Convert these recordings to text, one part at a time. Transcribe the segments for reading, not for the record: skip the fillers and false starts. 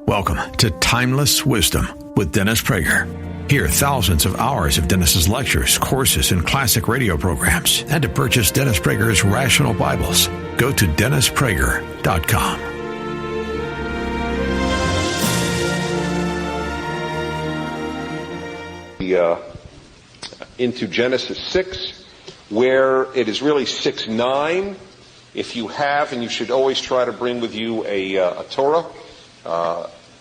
Welcome to Timeless Wisdom with Dennis Prager. Hear thousands of hours of Dennis's lectures, courses, and classic radio programs. And to purchase Dennis Prager's Rational Bibles, go to DennisPrager.com. Into Genesis 6, where it is really 6:9. If you have, and you should always try to bring with you a Torah,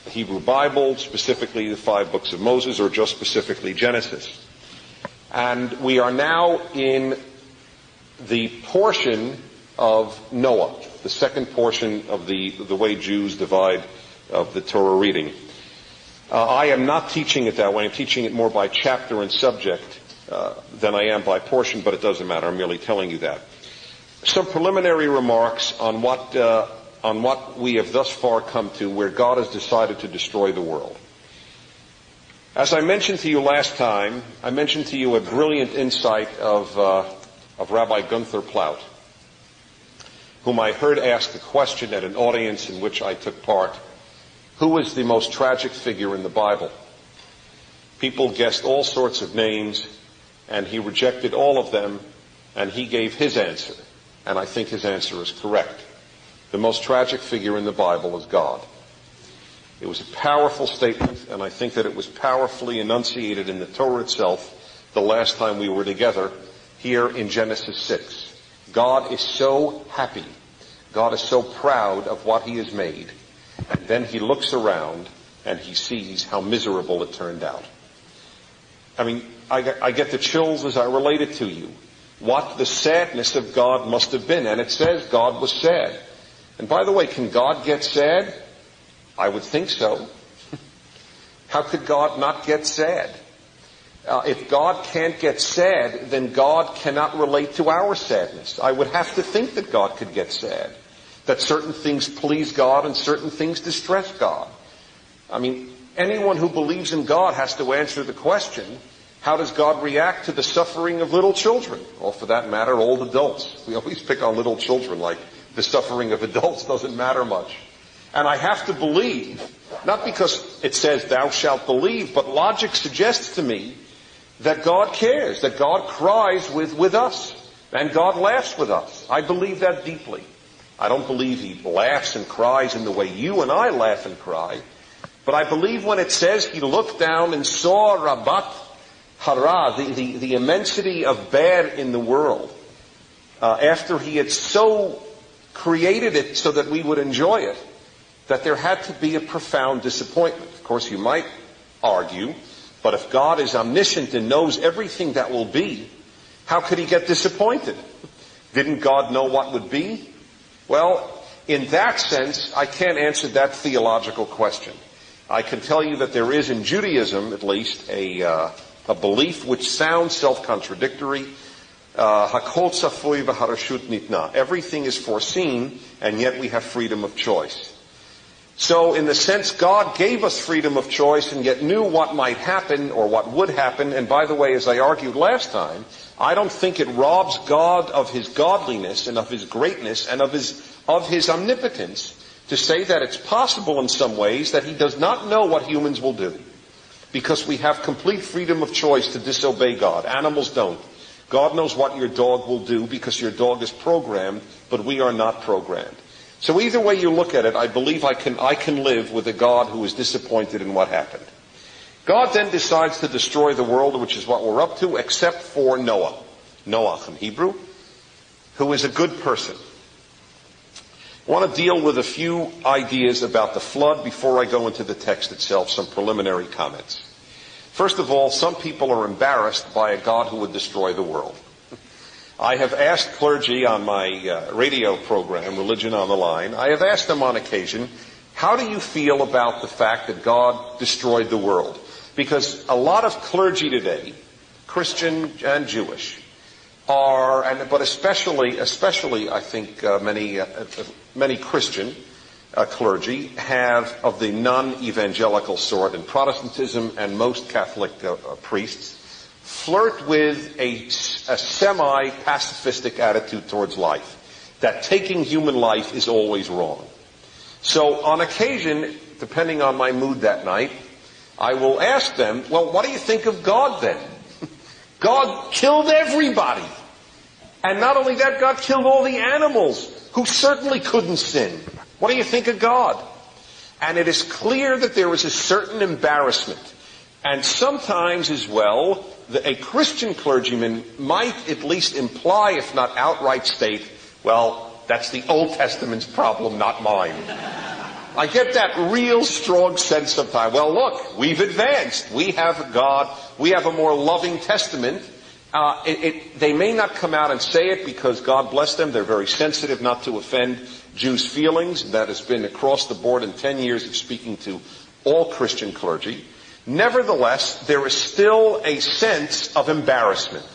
Hebrew Bible, specifically the 5 books of Moses, or just specifically Genesis. And we are now in the portion of Noah, the second portion of the way Jews divide of the Torah reading. I am not teaching it that way. I'm teaching it more by chapter and subject than I am by portion, but it doesn't matter. I'm merely telling you that. Some preliminary remarks on what we have thus far come to, where God has decided to destroy the world. As I mentioned to you last time, I mentioned to you a brilliant insight of Rabbi Gunther Plaut, whom I heard ask a question at an audience in which I took part. Who is the most tragic figure in the Bible? People guessed all sorts of names, and he rejected all of them, and he gave his answer. And I think his answer is correct. The most tragic figure in the Bible is God. It was a powerful statement, and I think that it was powerfully enunciated in the Torah itself the last time we were together here in Genesis 6. God is so happy. God is so proud of what he has made. And then he looks around and he sees how miserable it turned out. I mean, I get the chills as I relate it to you. What the sadness of God must have been. And it says God was sad. And by the way, can God get sad? I would think so. How could God not get sad? If God can't get sad, then God cannot relate to our sadness. I would have to think that God could get sad. That certain things please God and certain things distress God. I mean, anyone who believes in God has to answer the question, how does God react to the suffering of little children? Or for that matter, old adults. We always pick on little children like the suffering of adults doesn't matter much. And I have to believe, not because it says thou shalt believe, but logic suggests to me that God cares, that God cries with us, and God laughs with us. I believe that deeply. I don't believe he laughs and cries in the way you and I laugh and cry. But I believe when it says he looked down and saw Rabat Hara, the immensity of bad in the world, after he had so created it so that we would enjoy it, that there had to be a profound disappointment. Of course, you might argue, but if God is omniscient and knows everything that will be, how could he get disappointed? Didn't God know what would be? Well, in that sense, I can't answer that theological question. I can tell you that there is in Judaism, at least, a belief which sounds self-contradictory. Hakol tzafui v'harashut nitna. Everything is foreseen, and yet we have freedom of choice. So, in the sense, God gave us freedom of choice and yet knew what might happen or what would happen. And by the way, as I argued last time, I don't think it robs God of his godliness and of his greatness and of his omnipotence to say that it's possible in some ways that he does not know what humans will do. Because we have complete freedom of choice to disobey God. Animals don't. God knows what your dog will do because your dog is programmed, but we are not programmed. So either way you look at it, I believe I can live with a God who is disappointed in what happened. God then decides to destroy the world, which is what we're up to, except for Noah. Noach in Hebrew, who is a good person. I want to deal with a few ideas about the flood before I go into the text itself, some preliminary comments. First of all, some people are embarrassed by a God who would destroy the world. I have asked clergy on my radio program, Religion on the Line, I have asked them on occasion, how do you feel about the fact that God destroyed the world? Because a lot of clergy today, Christian and Jewish, but especially I think many Christian clergy have of the non-evangelical sort, and Protestantism and most Catholic priests flirt with a semi-pacifistic attitude towards life, that taking human life is always wrong. So on occasion, depending on my mood that night, I will ask them, well, what do you think of God then? God killed everybody. And not only that, God killed all the animals who certainly couldn't sin. What do you think of God? And it is clear that there is a certain embarrassment. And sometimes as well, a Christian clergyman might at least imply, if not outright state, well, that's the Old Testament's problem, not mine. I get that real strong sense sometimes. Well, look, we've advanced. We have a God. We have a more loving testament. They may not come out and say it because, God bless them, they're very sensitive not to offend Jews' feelings. That has been across the board in 10 years of speaking to all Christian clergy. Nevertheless, there is still a sense of embarrassment.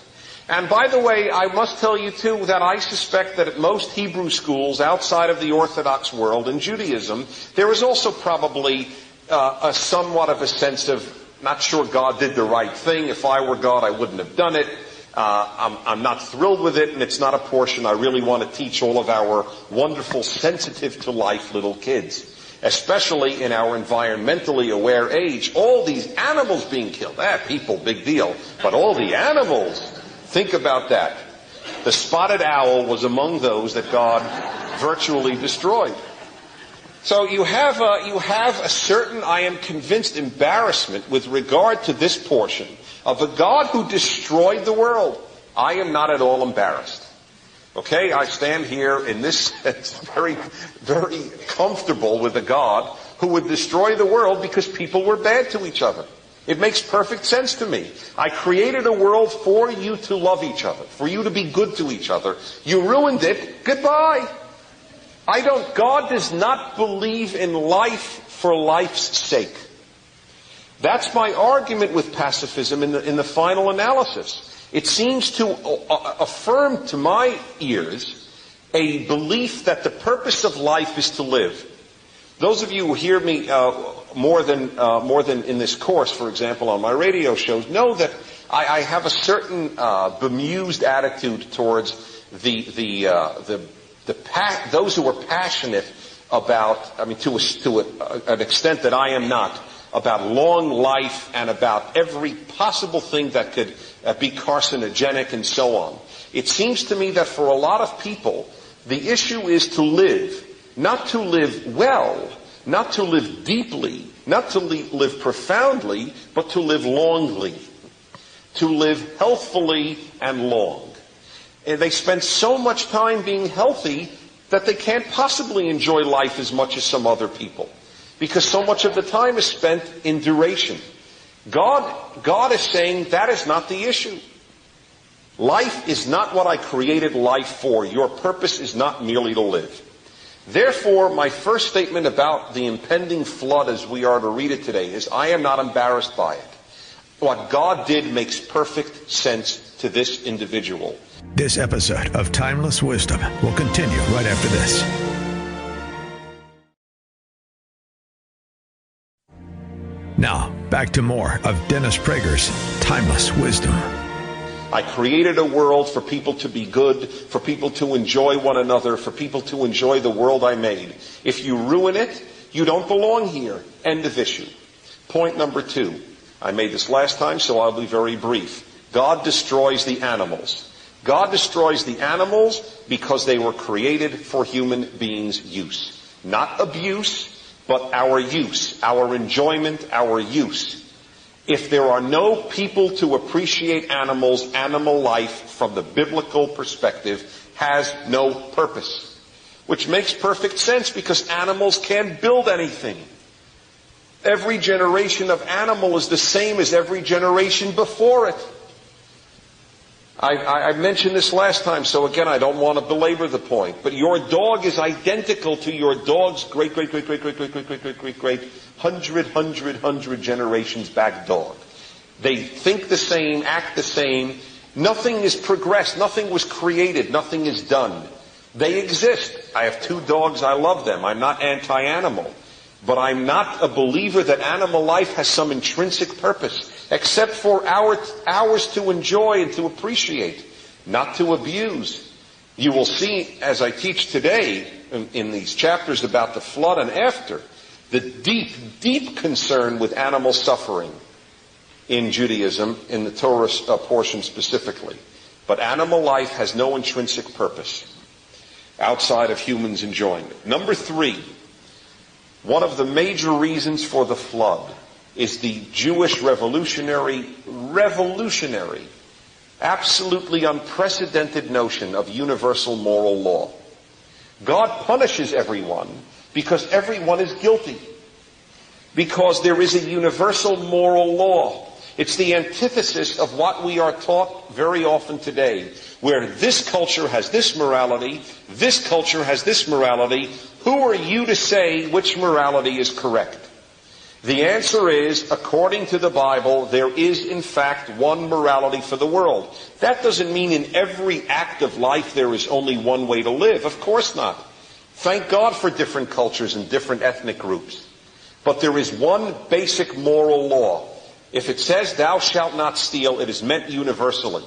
And by the way, I must tell you too that I suspect that at most Hebrew schools outside of the Orthodox world in Judaism, there is also probably a somewhat of a sense of, not sure God did the right thing. If I were God, I wouldn't have done it. I'm not thrilled with it, and it's not a portion I really want to teach all of our wonderful, sensitive to life little kids. Especially in our environmentally aware age. All these animals being killed. People, big deal. But all the animals, think about that. The spotted owl was among those that God virtually destroyed. So you have a certain, I am convinced, embarrassment with regard to this portion of a God who destroyed the world. I am not at all embarrassed. Okay, I stand here in this sense very, very comfortable with a God who would destroy the world because people were bad to each other. It makes perfect sense to me. I created a world for you to love each other, for you to be good to each other. You ruined it, goodbye. God does not believe in life for life's sake. That's my argument with pacifism in the final analysis. It seems to affirm to my ears a belief that the purpose of life is to live. Those of you who hear me more than in this course, for example, on my radio shows, know that I have a certain bemused attitude towards those who are passionate about, to an extent that I am not, about long life and about every possible thing that could be carcinogenic and so on. It seems to me that for a lot of people, the issue is to live, not to live well, not to live deeply, not to live profoundly, but to live longly, to live healthfully and long. And they spend so much time being healthy that they can't possibly enjoy life as much as some other people, because so much of the time is spent in duration. God is saying that is not the issue. Life is not what I created life for. Your purpose is not merely to live. Therefore, my first statement about the impending flood as we are to read it today is I am not embarrassed by it. What God did makes perfect sense to this individual. This episode of Timeless Wisdom will continue right after this. Now, back to more of Dennis Prager's Timeless Wisdom. I created a world for people to be good, for people to enjoy one another, for people to enjoy the world I made. If you ruin it, you don't belong here. End of issue. Point number 2. I made this last time, so I'll be very brief. God destroys the animals. God destroys the animals because they were created for human beings' use. Not abuse, but our use, our enjoyment, our use. If there are no people to appreciate animals, animal life from the biblical perspective has no purpose. Which makes perfect sense because animals can't build anything. Every generation of animal is the same as every generation before it. I mentioned this last time, so again, I don't want to belabor the point. But your dog is identical to your dog's great, hundred generations back dog. They think the same, act the same. Nothing is progressed. Nothing was created. Nothing is done. They exist. I have 2 dogs. I love them. I'm not anti-animal. But I'm not a believer that animal life has some intrinsic purpose, except for ours to enjoy and to appreciate, not to abuse. You will see, as I teach today, in these chapters about the flood and after, the deep, deep concern with animal suffering in Judaism, in the Torah portion specifically. But animal life has no intrinsic purpose outside of humans enjoying it. Number 3, one of the major reasons for the flood is the Jewish revolutionary, absolutely unprecedented notion of universal moral law. God punishes everyone because everyone is guilty. Because there is a universal moral law. It's the antithesis of what we are taught very often today, where this culture has this morality, this culture has this morality. Who are you to say which morality is correct? The answer is, according to the Bible, there is in fact one morality for the world. That doesn't mean in every act of life there is only one way to live. Of course not. Thank God for different cultures and different ethnic groups. But there is one basic moral law. If it says, thou shalt not steal, it is meant universally.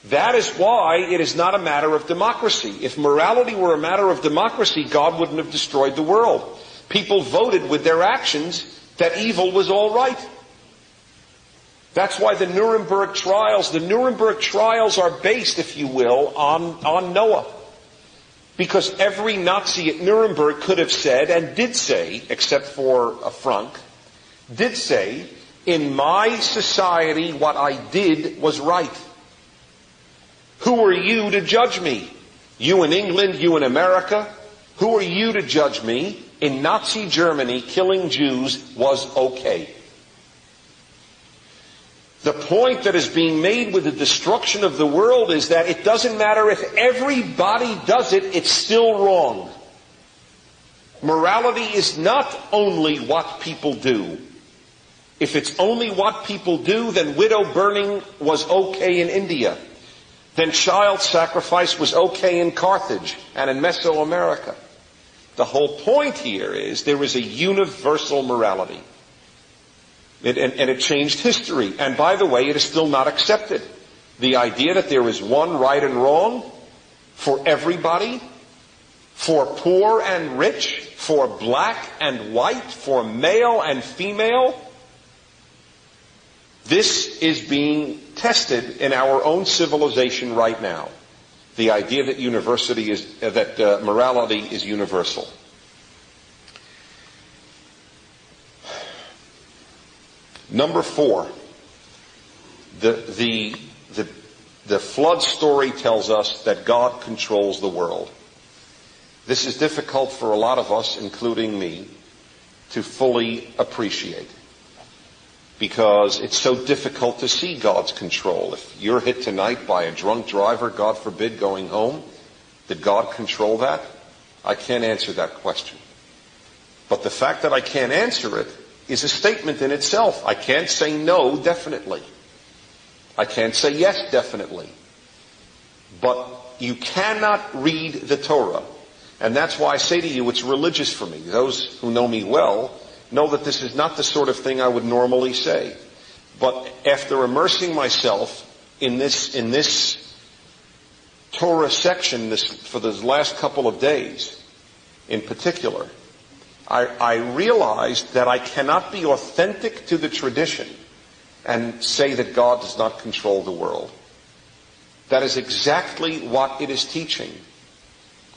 That is why it is not a matter of democracy. If morality were a matter of democracy, God wouldn't have destroyed the world. People voted with their actions that evil was all right. That's why the Nuremberg trials are based, if you will, on Noah. Because every Nazi at Nuremberg could have said, and did say, except for Frank, did say, in my society what I did was right. Who are you to judge me? You in England, you in America? Who are you to judge me? In Nazi Germany, killing Jews was okay. The point that is being made with the destruction of the world is that it doesn't matter if everybody does it, it's still wrong. Morality is not only what people do. If it's only what people do, then widow burning was okay in India. Then child sacrifice was okay in Carthage and in Mesoamerica. The whole point here is there is a universal morality. And it changed history. And by the way, it is still not accepted. The idea that there is one right and wrong for everybody, for poor and rich, for black and white, for male and female, this is being tested in our own civilization right now. The idea that morality is universal. Number 4, the flood story tells us that God controls the world. This is difficult for a lot of us, including me, to fully appreciate. Because it's so difficult to see God's control. If you're hit tonight by a drunk driver, God forbid, going home, did God control that? I can't answer that question. But the fact that I can't answer it is a statement in itself. I can't say no definitely. I can't say yes definitely. But you cannot read the Torah. And that's why I say to you, it's religious for me. Those who know me well know that this is not the sort of thing I would normally say. But after immersing myself in this Torah section for the last couple of days in particular, I realized that I cannot be authentic to the tradition and say that God does not control the world. That is exactly what it is teaching.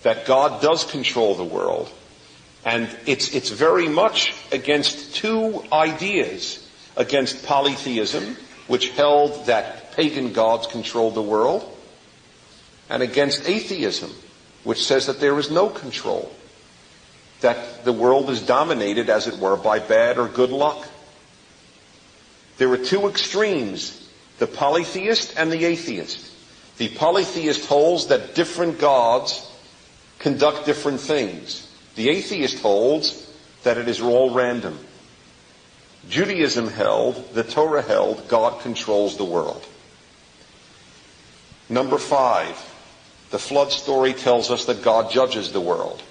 That God does control the world. And it's very much against two ideas. Against polytheism, which held that pagan gods controlled the world, and against atheism, which says that there is no control. That the world is dominated, as it were, by bad or good luck. There are two extremes, the polytheist and the atheist. The polytheist holds that different gods conduct different things. The atheist holds that it is all random. Judaism held, the Torah held, God controls the world. Number 5, the flood story tells us that God judges the world.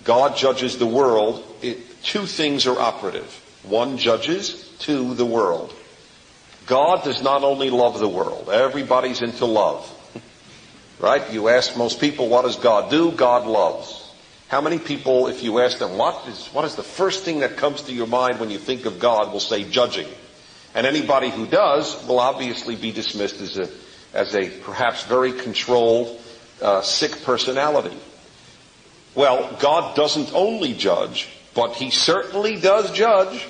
God judges the world. Two things are operative. 1, judges. 2, the world. God does not only love the world. Everybody's into love. Right? You ask most people, what does God do? God loves. How many people, if you ask them, what is the first thing that comes to your mind when you think of God, will say judging? And anybody who does will obviously be dismissed as a perhaps very controlled, sick personality. Well, God doesn't only judge, but He certainly does judge.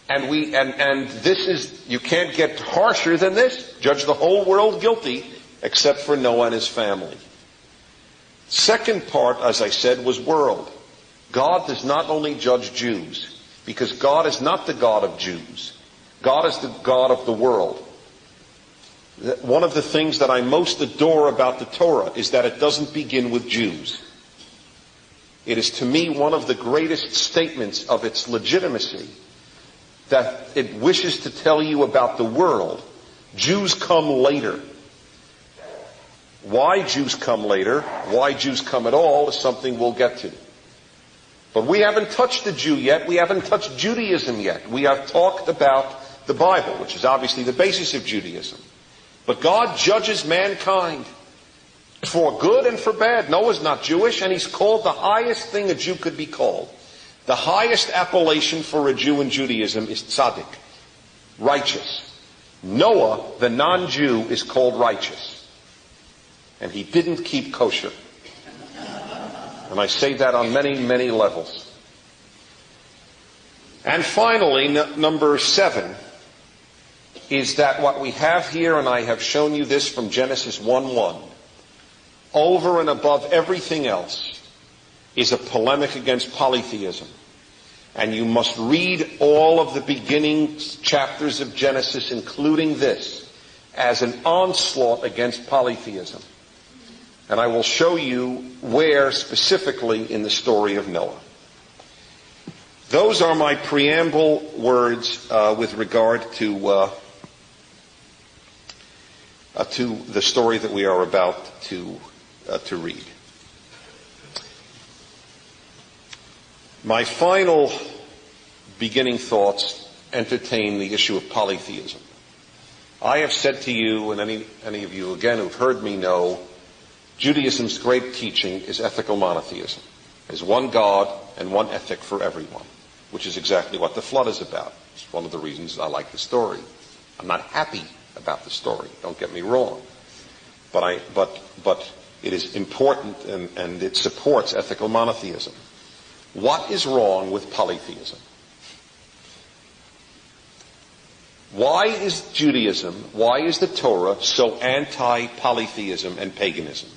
And this is, you can't get harsher than this. Judge the whole world guilty, except for Noah and his family. Second part, as I said, was world. God does not only judge Jews, because God is not the God of Jews. God is the God of the world. One of the things that I most adore about the Torah is that it doesn't begin with Jews. It is to me one of the greatest statements of its legitimacy, that it wishes to tell you about the world. Jews come later. Why Jews come later, why Jews come at all, is something we'll get to. But we haven't touched the Jew yet. We haven't touched Judaism yet. We have talked about the Bible, which is obviously the basis of Judaism. But God judges mankind for good and for bad. Noah's not Jewish, and he's called the highest thing a Jew could be called. The highest appellation for a Jew in Judaism is tzaddik, righteous. Noah, the non-Jew, is called righteous. And he didn't keep kosher. And I say that on many, many levels. And finally, number 7, is that what we have here, and I have shown you this from Genesis 1:1, over and above everything else, is a polemic against polytheism. And you must read all of the beginning chapters of Genesis, including this, as an onslaught against polytheism. And I will show you where specifically in the story of Noah. Those are my preamble words with regard to the story that we are about to read. My final beginning thoughts entertain the issue of polytheism. I have said to you, and any of you again who've heard me know, Judaism's great teaching is ethical monotheism. There's one God and one ethic for everyone, which is exactly what the flood is about. It's one of the reasons I like the story. I'm not happy about the story, don't get me wrong. But it is important, and it supports ethical monotheism. What is wrong with polytheism? Why is Judaism, why is the Torah so anti-polytheism and paganism?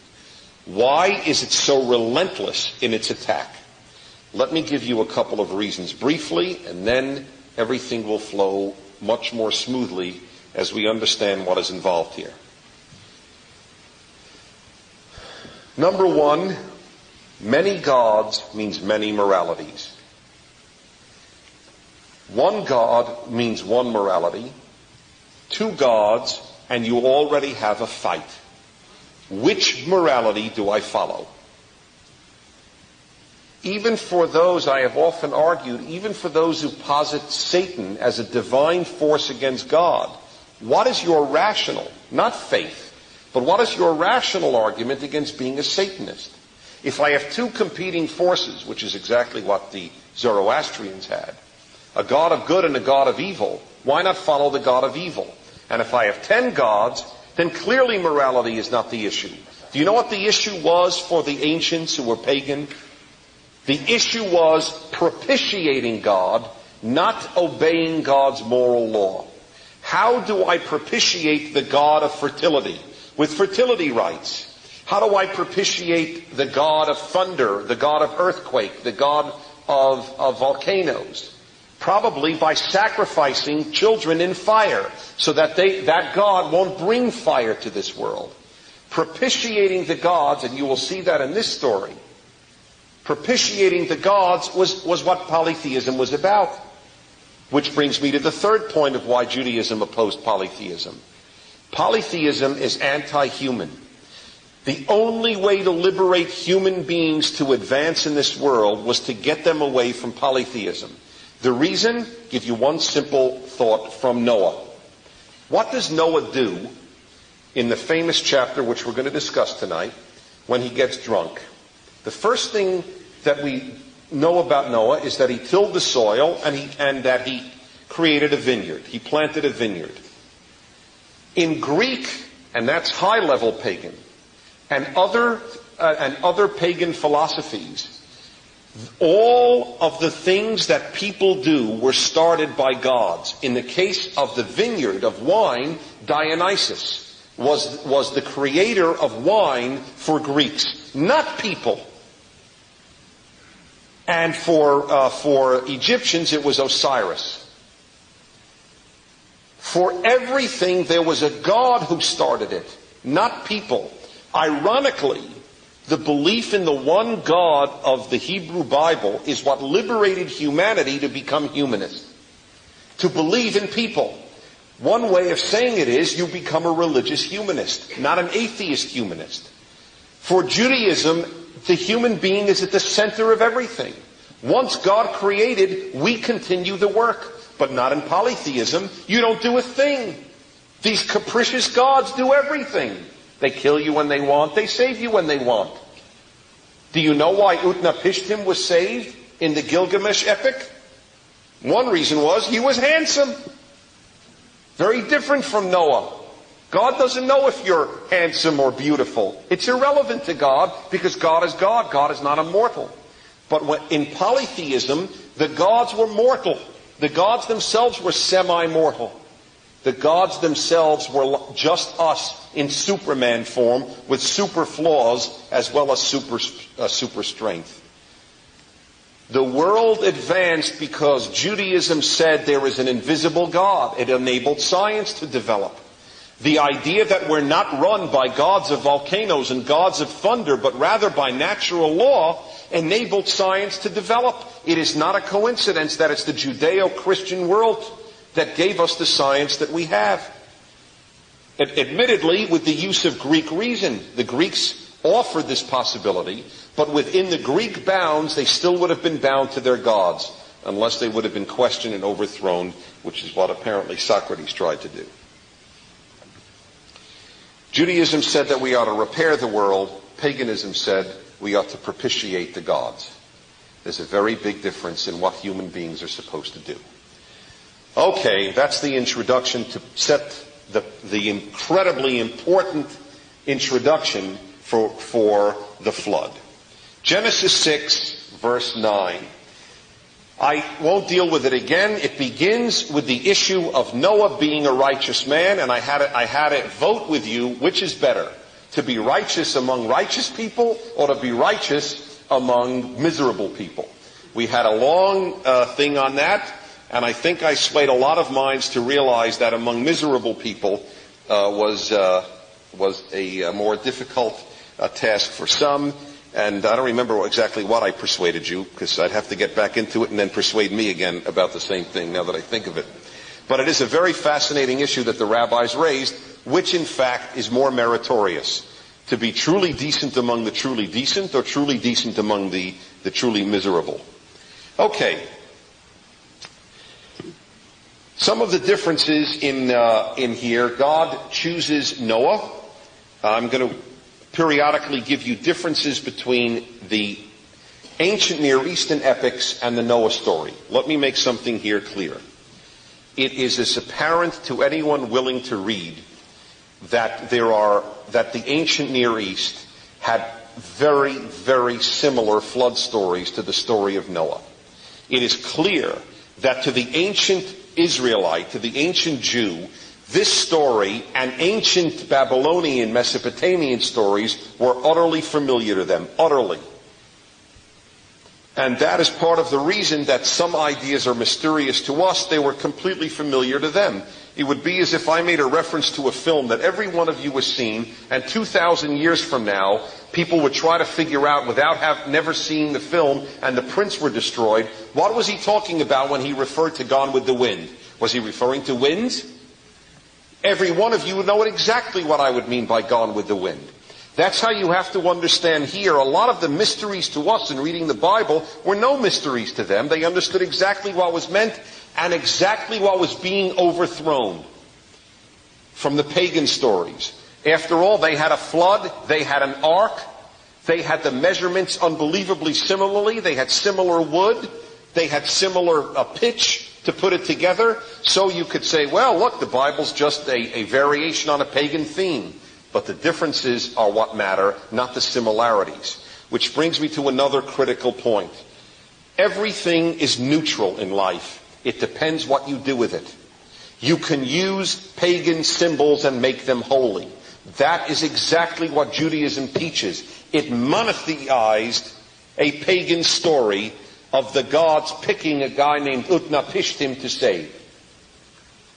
Why is it so relentless in its attack? Let me give you a couple of reasons briefly, and then everything will flow much more smoothly as we understand what is involved here. Number 1, many gods means many moralities. One God means one morality. 2 gods, and you already have a fight. Which morality do I follow? Even for those, I have often argued, even for those who posit Satan as a divine force against God, what is your rational, not faith, but what is your rational argument against being a Satanist? If I have 2 competing forces, which is exactly what the Zoroastrians had, a God of good and a God of evil, why not follow the God of evil? And if I have 10 gods, then clearly morality is not the issue. Do you know what the issue was for the ancients who were pagan? The issue was propitiating God, not obeying God's moral law. How do I propitiate the God of fertility? With fertility rites. How do I propitiate the God of thunder, the God of earthquake, the God of volcanoes? Probably by sacrificing children in fire, so that that God won't bring fire to this world. Propitiating the gods, and you will see that in this story, propitiating the gods was what polytheism was about. Which brings me to the third point of why Judaism opposed polytheism. Polytheism is anti-human. The only way to liberate human beings to advance in this world was to get them away from polytheism. The reason? Give you one simple thought from Noah. What does Noah do in the famous chapter which we're going to discuss tonight, when he gets drunk. The first thing that we know about Noah is that he tilled the soil and that he created a vineyard. He planted a vineyard. In Greek, and that's high-level pagan, and other pagan philosophies, all of the things that people do were started by gods. In the case of the vineyard of wine, Dionysus was the creator of wine for Greeks, not people. And for Egyptians, it was Osiris. For everything, there was a god who started it, not people. Ironically, the belief in the one God of the Hebrew Bible is what liberated humanity to become humanist. To believe in people. One way of saying it is you become a religious humanist, not an atheist humanist. For Judaism, the human being is at the center of everything. Once God created, we continue the work. But not in polytheism. You don't do a thing. These capricious gods do everything. They kill you when they want. They save you when they want. Do you know why Utnapishtim was saved in the Gilgamesh epic? One reason was he was handsome. Very different from Noah. God doesn't know if you're handsome or beautiful. It's irrelevant to God because God is God. God is not immortal. But in polytheism, the gods were mortal. The gods themselves were semi-mortal. The gods themselves were just us in Superman form with super flaws as well as super strength. The world advanced because Judaism said there is an invisible God. It enabled science to develop. The idea that we're not run by gods of volcanoes and gods of thunder, but rather by natural law, enabled science to develop. It is not a coincidence that it's the Judeo-Christian world that gave us the science that we have. Admittedly, with the use of Greek reason, the Greeks offered this possibility, but within the Greek bounds, they still would have been bound to their gods, unless they would have been questioned and overthrown, which is what apparently Socrates tried to do. Judaism said that we ought to repair the world. Paganism said we ought to propitiate the gods. There's a very big difference in what human beings are supposed to do. Okay, that's the introduction to set the incredibly important introduction for the flood. Genesis 6, verse 9. I won't deal with it again. It begins with the issue of Noah being a righteous man, and I had it vote with you, which is better, to be righteous among righteous people or to be righteous among miserable people. We had a long thing on that, and I think I swayed a lot of minds to realize that among miserable people was a more difficult task for some. And I don't remember exactly what I persuaded you, because I'd have to get back into it and then persuade me again about the same thing now that I think of it. But it is a very fascinating issue that the rabbis raised, which in fact is more meritorious. To be truly decent among the truly decent, or truly decent among the truly miserable. Okay. Some of the differences in here. God chooses Noah. I'm going to periodically give you differences between the ancient Near Eastern epics and the Noah story. Let me make something here clear. It is as apparent to anyone willing to read that the ancient Near East had very, very similar flood stories to the story of Noah. It is clear that to the ancient Israelite, to the ancient Jew, this story and ancient Babylonian, Mesopotamian stories were utterly familiar to them, utterly. And that is part of the reason that some ideas are mysterious to us. They were completely familiar to them. It would be as if I made a reference to a film that every one of you has seen, and 2,000 years from now, people would try to figure out, without never seeing the film, and the prints were destroyed, what was he talking about when he referred to Gone with the Wind? Was he referring to winds? Every one of you would know exactly what I would mean by Gone with the Wind. That's how you have to understand here. A lot of the mysteries to us in reading the Bible were no mysteries to them. They understood exactly what was meant and exactly what was being overthrown from the pagan stories. After all, they had a flood, they had an ark, they had the measurements unbelievably similarly, they had similar wood, they had similar pitch to put it together. So you could say, well, look, the Bible's just a variation on a pagan theme. But the differences are what matter, not the similarities. Which brings me to another critical point. Everything is neutral in life. It depends what you do with it. You can use pagan symbols and make them holy. That is exactly what Judaism teaches. It monotheized a pagan story of the gods picking a guy named Utnapishtim to save.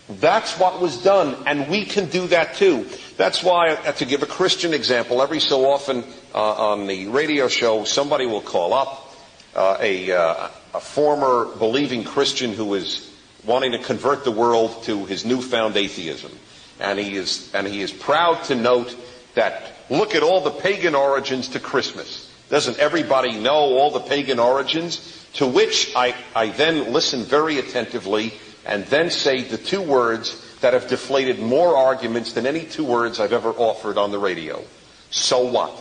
That's what was done, and we can do that too. That's why, to give a Christian example, every so often on the radio show, somebody will call up a former believing Christian who is wanting to convert the world to his newfound atheism. And he is proud to note that, look at all the pagan origins to Christmas. Doesn't everybody know all the pagan origins? To which I then listen very attentively and then say the two words that have deflated more arguments than any two words I've ever offered on the radio. So what?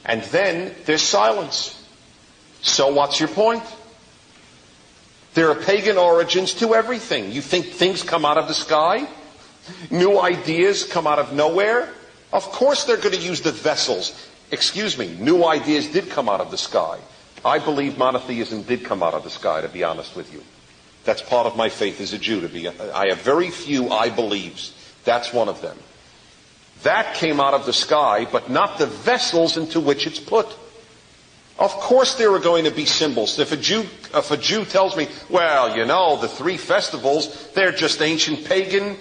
And then there's silence. So what's your point? There are pagan origins to everything. You think things come out of the sky? New ideas come out of nowhere? Of course they're going to use the vessels. Excuse me, new ideas did come out of the sky. I believe monotheism did come out of the sky, to be honest with you. That's part of my faith as a Jew. I have very few I believes. That's one of them. That came out of the sky, but not the vessels into which it's put. Of course there are going to be symbols. If a Jew tells me, well, you know, the three festivals, they're just ancient pagan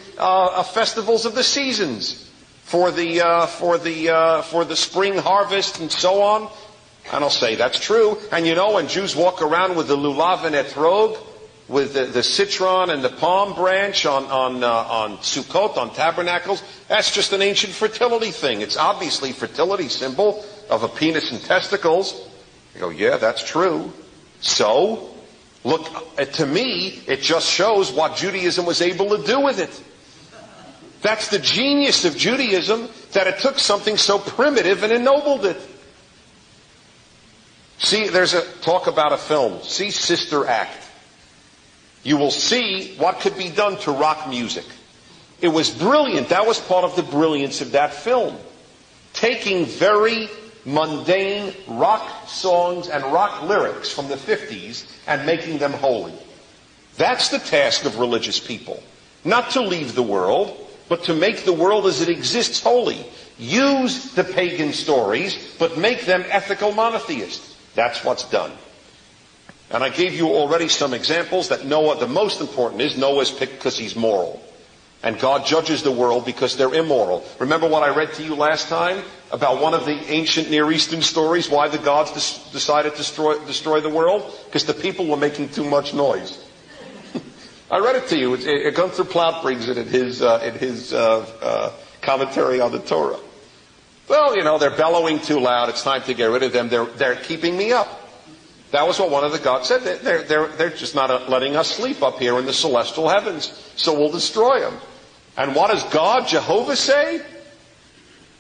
festivals of the seasons for the spring harvest and so on, and I'll say that's true. And you know, when Jews walk around with the lulav and etrog, with the citron and the palm branch on Sukkot, on tabernacles, that's just an ancient fertility thing. It's obviously fertility symbol of a penis and testicles. You go, yeah, that's true. So, look, to me, it just shows what Judaism was able to do with it. That's the genius of Judaism, that it took something so primitive and ennobled it. See, there's a talk about a film. See Sister Act. You will see what could be done to rock music. It was brilliant. That was part of the brilliance of that film. Taking very mundane rock songs and rock lyrics from the 50s and making them holy. That's the task of religious people. Not to leave the world, but to make the world as it exists holy. Use the pagan stories, but make them ethical monotheists. That's what's done. And I gave you already some examples that Noah, the most important is Noah's picked because he's moral. And God judges the world because they're immoral. Remember what I read to you last time about one of the ancient Near Eastern stories, why the gods decided to destroy the world? Because the people were making too much noise. I read it to you. Gunther Plaut brings it in his commentary on the Torah. Well, you know, they're bellowing too loud. It's time to get rid of them. They're keeping me up. That was what one of the gods said. They're just not letting us sleep up here in the celestial heavens. So we'll destroy them. And what does God, Jehovah, say?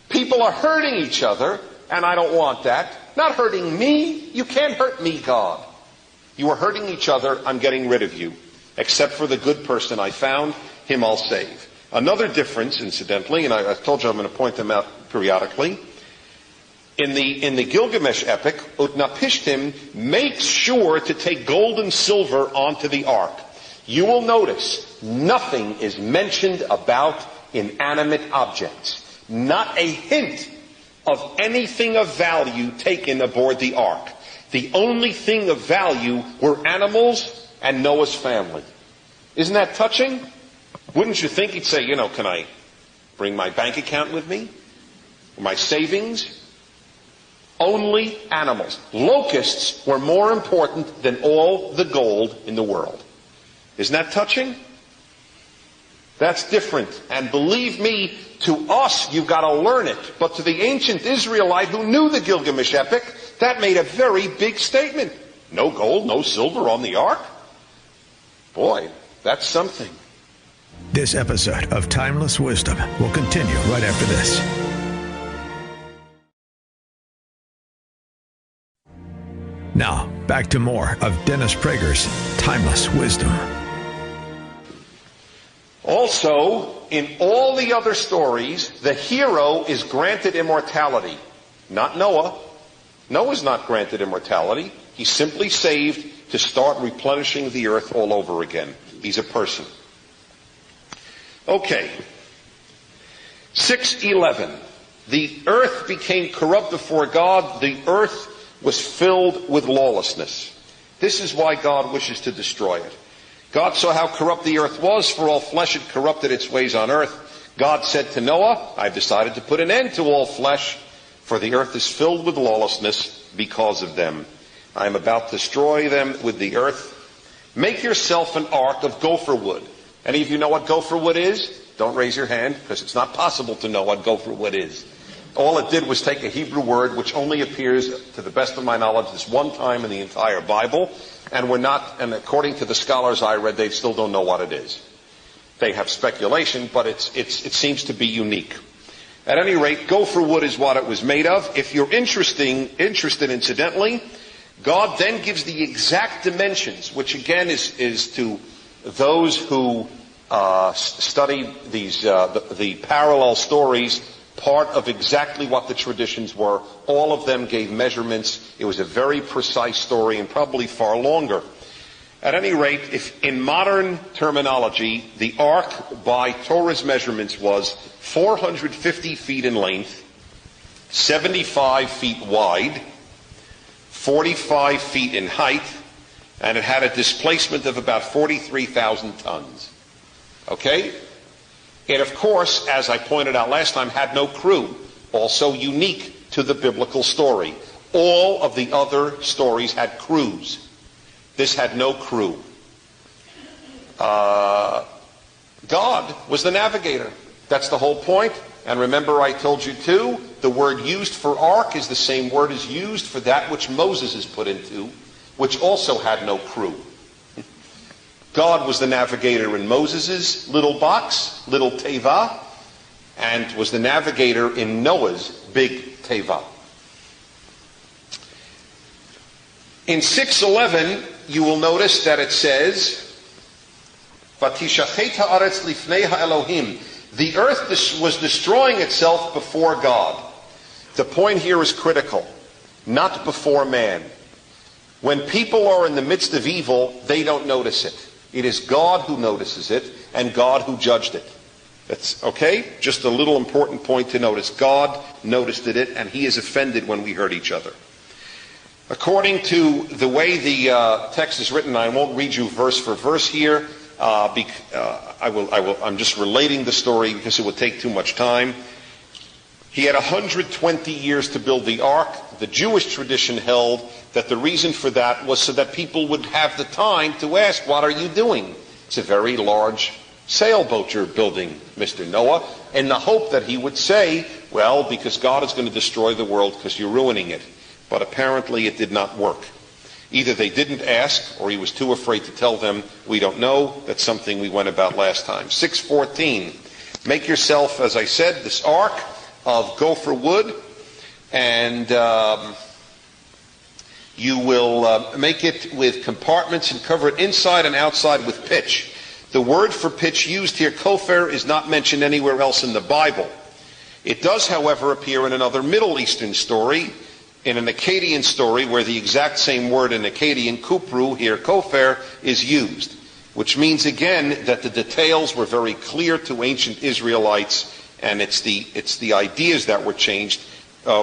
People are hurting each other, and I don't want that. Not hurting me. You can't hurt me, God. You are hurting each other. I'm getting rid of you. Except for the good person I found, him I'll save. Another difference, incidentally, and I told you I'm going to point them out periodically. In the Gilgamesh epic, Utnapishtim makes sure to take gold and silver onto the ark. You will notice nothing is mentioned about inanimate objects. Not a hint of anything of value taken aboard the ark. The only thing of value were animals and Noah's family. Isn't that touching? Wouldn't you think he'd say, you know, can I bring my bank account with me? Or my savings? Only animals. Locusts were more important than all the gold in the world. Isn't that touching? That's different. And believe me, to us, you've got to learn it. But to the ancient Israelite who knew the Gilgamesh epic, that made a very big statement. No gold, no silver on the ark? Boy, that's something. This episode of Timeless Wisdom will continue right after this. Now, back to more of Dennis Prager's Timeless Wisdom. Also, in all the other stories, the hero is granted immortality. Not Noah. Noah's not granted immortality. He's simply saved to start replenishing the earth all over again. He's a person. Okay. 6:11. The earth became corrupt before God. The earth was filled with lawlessness. This is why God wishes to destroy it. God saw how corrupt the earth was, for all flesh had corrupted its ways on earth. God said to Noah, I've decided to put an end to all flesh, for the earth is filled with lawlessness because of them. I am about to destroy them with the earth. Make yourself an ark of gopher wood. Any of you know what gopher wood is? Don't raise your hand, because it's not possible to know what gopher wood is. All it did was take a Hebrew word, which only appears, to the best of my knowledge, this one time in the entire Bible, and according to the scholars I read, they still don't know what it is. They have speculation, but it seems to be unique. At any rate, gopher wood is what it was made of. If you're interested incidentally, God then gives the exact dimensions, which again is to those who study these the parallel stories, part of exactly what the traditions were. All of them gave measurements. It was a very precise story and probably far longer. At any rate, if in modern terminology, the ark by Torah's measurements was 450 feet in length, 75 feet wide, 45 feet in height, and it had a displacement of about 43,000 tons. Okay? It, of course, as I pointed out last time, had no crew, also unique to the biblical story. All of the other stories had crews. This had no crew. God was the navigator. That's the whole point. And remember I told you too, the word used for ark is the same word as used for that which Moses is put into, which also had no crew. God was the navigator in Moses' little box, little teva, and was the navigator in Noah's big teva. In 6:11, you will notice that it says, "Vatishachet haaretz lifnei haElohim." The earth was destroying itself before God. The point here is critical. Not before man. When people are in the midst of evil, they don't notice it. It is God who notices it, and God who judged it. That's okay? Just a little important point to notice. God noticed it, and he is offended when we hurt each other. According to the way the text is written, I won't read you verse for verse here. I'm just relating the story because it would take too much time. He had 120 years to build the ark. The Jewish tradition held that the reason for that was so that people would have the time to ask, what are you doing? It's a very large sailboat you're building, Mr. Noah, in the hope that he would say, well, because God is going to destroy the world because you're ruining it. But apparently it did not work. Either they didn't ask, or he was too afraid to tell them, we don't know. That's something we went about last time. 6:14. Make yourself, as I said, this ark of gopher wood, and you will make it with compartments and cover it inside and outside with pitch. The word for pitch used here, kofar, is not mentioned anywhere else in the Bible. It does, however, appear in another Middle Eastern story, in an Akkadian story, where the exact same word in Akkadian, kupru, here kofar, is used. Which means, again, that the details were very clear to ancient Israelites, and it's the ideas that were changed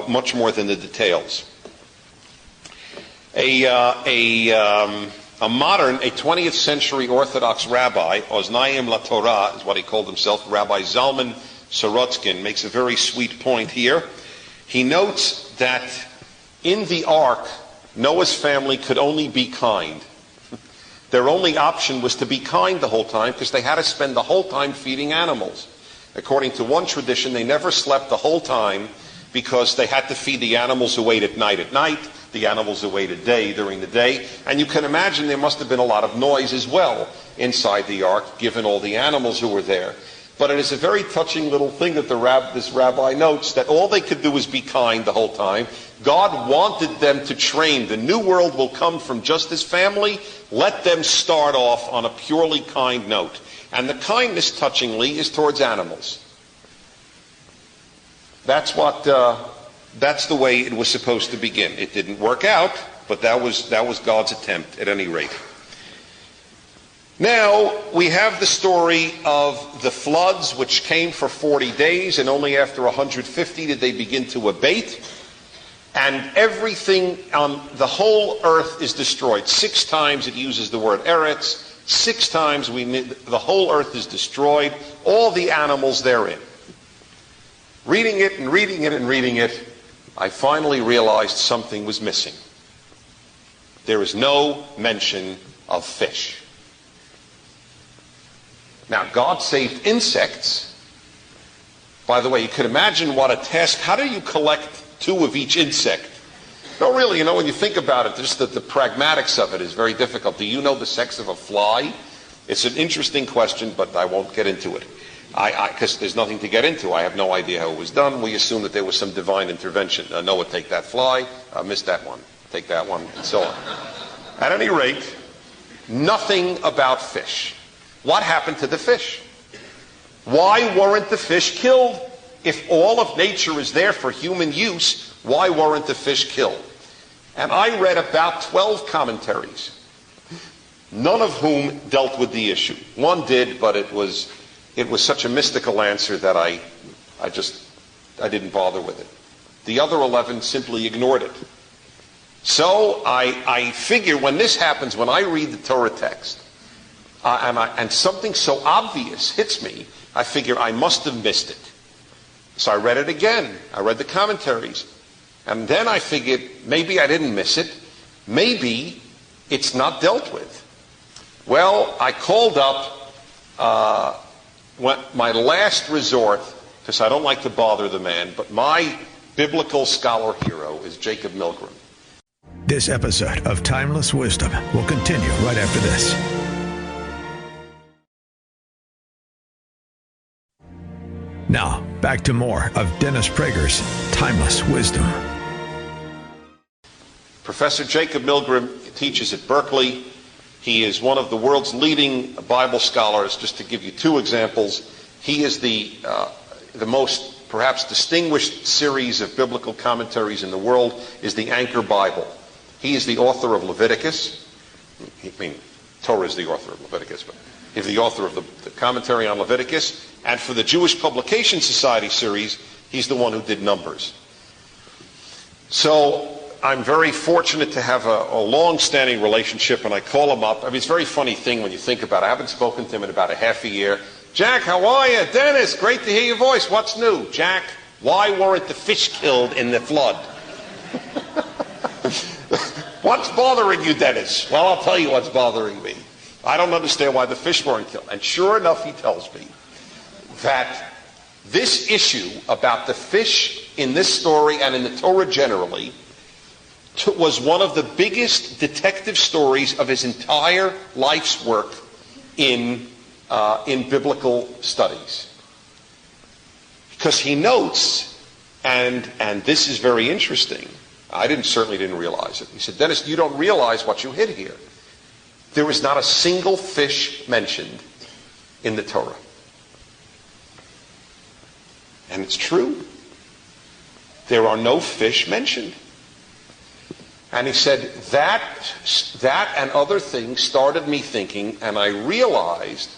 much more than the details. A modern, a 20th century Orthodox rabbi, Oznaim la Torah is what he called himself, Rabbi Zalman Sorotskin, makes a very sweet point here. He notes that in the ark, Noah's family could only be kind. Their only option was to be kind the whole time because they had to spend the whole time feeding animals. According to one tradition, they never slept the whole time because they had to feed the animals who ate at night. At night, the animals that wait a day during the day. And you can imagine there must have been a lot of noise as well inside the ark, given all the animals who were there. But it is a very touching little thing that this rabbi notes, that all they could do was be kind the whole time. God wanted them to train. The new world will come from just this family. Let them start off on a purely kind note. And the kindness, touchingly, is towards animals. That's the way it was supposed to begin. It didn't work out, but that was God's attempt at any rate. Now, we have the story of the floods, which came for 40 days, and only after 150 did they begin to abate. And everything on the whole earth is destroyed. 6 times it uses the word eretz. 6 times the whole earth is destroyed, all the animals therein. Reading it and reading it and reading it, I finally realized something was missing. There is no mention of fish. Now, God saved insects. By the way, you could imagine what a task. How do you collect 2 of each insect? No, really, when you think about it, just the pragmatics of it is very difficult. Do you know the sex of a fly? It's an interesting question, but I won't get into it. Because there's nothing to get into. I have no idea how it was done. We assume that there was some divine intervention. Noah, take that fly. Missed that one. Take that one, and so on. At any rate, nothing about fish. What happened to the fish? Why weren't the fish killed? If all of nature is there for human use, why weren't the fish killed? And I read about 12 commentaries, none of whom dealt with the issue. One did, but it was such a mystical answer that I didn't bother with it. The other 11 simply ignored it. So I figure when this happens, when I read the Torah text, and something so obvious hits me, I figure I must have missed it. So I read it again. I read the commentaries. And then I figured maybe I didn't miss it. Maybe it's not dealt with. Well, I called up my last resort, because I don't like to bother the man, but my biblical scholar hero is Jacob Milgrom. This episode of Timeless Wisdom will continue right after this. Now, back to more of Dennis Prager's Timeless Wisdom. Professor Jacob Milgrom teaches at Berkeley. He is one of the world's leading Bible scholars. Just to give you 2 examples, he is the most perhaps distinguished series of biblical commentaries in the world is the Anchor Bible. He is the author of Leviticus. Torah is the author of Leviticus, but he's the author of the commentary on Leviticus. And for the Jewish Publication Society series, he's the one who did Numbers. So I'm very fortunate to have a long-standing relationship, and I call him up. It's a very funny thing when you think about it. I haven't spoken to him in about a half a year. Jack, how are you? Dennis, great to hear your voice. What's new? Jack, why weren't the fish killed in the flood? What's bothering you, Dennis? Well, I'll tell you what's bothering me. I don't understand why the fish weren't killed. And sure enough, he tells me that this issue about the fish in this story and in the Torah generally was one of the biggest detective stories of his entire life's work in biblical studies. Because he notes, and this is very interesting, I certainly didn't realize it. He said, Dennis, you don't realize what you hit here. There is not a single fish mentioned in the Torah. And it's true. There are no fish mentioned. And he said, that and other things started me thinking, and I realized,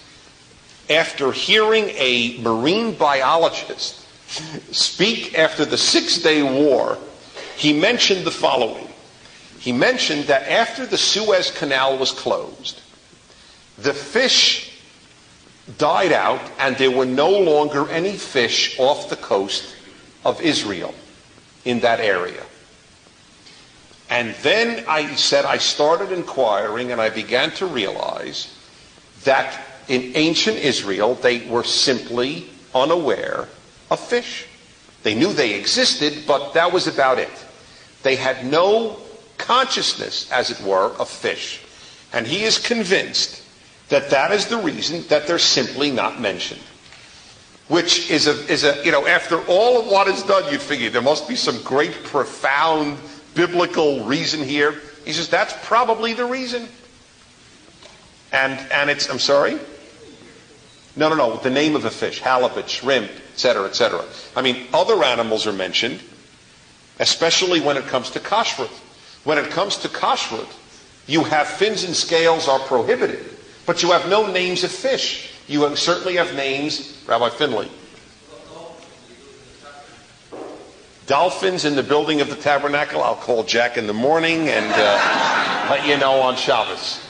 after hearing a marine biologist speak after the 6-Day War, he mentioned the following. He mentioned that after the Suez Canal was closed, the fish died out and there were no longer any fish off the coast of Israel in that area. And then I started inquiring, and I began to realize that in ancient Israel they were simply unaware of fish. They knew they existed, but that was about it. They had no consciousness, as it were, of fish. And he is convinced that that is the reason that they're simply not mentioned. Which is after all of what is done, you'd figure there must be some great, profound, biblical reason here. He says that's probably the reason. And it's, I'm sorry? No, the name of a fish, halibut, shrimp, etc., etc. I mean, other animals are mentioned, especially when it comes to kashrut. When it comes to kashrut, you have fins and scales are prohibited, but you have no names of fish. You certainly have names, Rabbi Finley. Dolphins in the building of the tabernacle. I'll call Jack in the morning and let you know on Shabbos.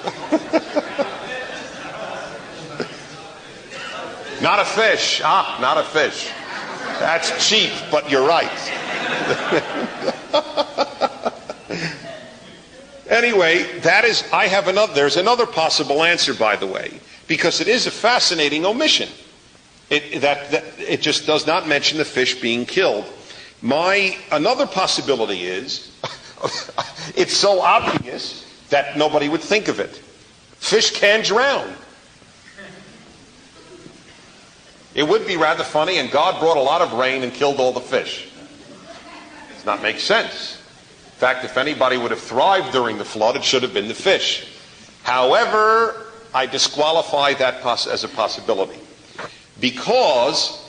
Not a fish. Not a fish. That's cheap, but you're right. Anyway, there's another possible answer, by the way, because it is a fascinating omission. It just does not mention the fish being killed. Another possibility is, it's so obvious that nobody would think of it. Fish can drown. It would be rather funny, and God brought a lot of rain and killed all the fish. Does not make sense. In fact, if anybody would have thrived during the flood, it should have been the fish. However, I disqualify that as a possibility, because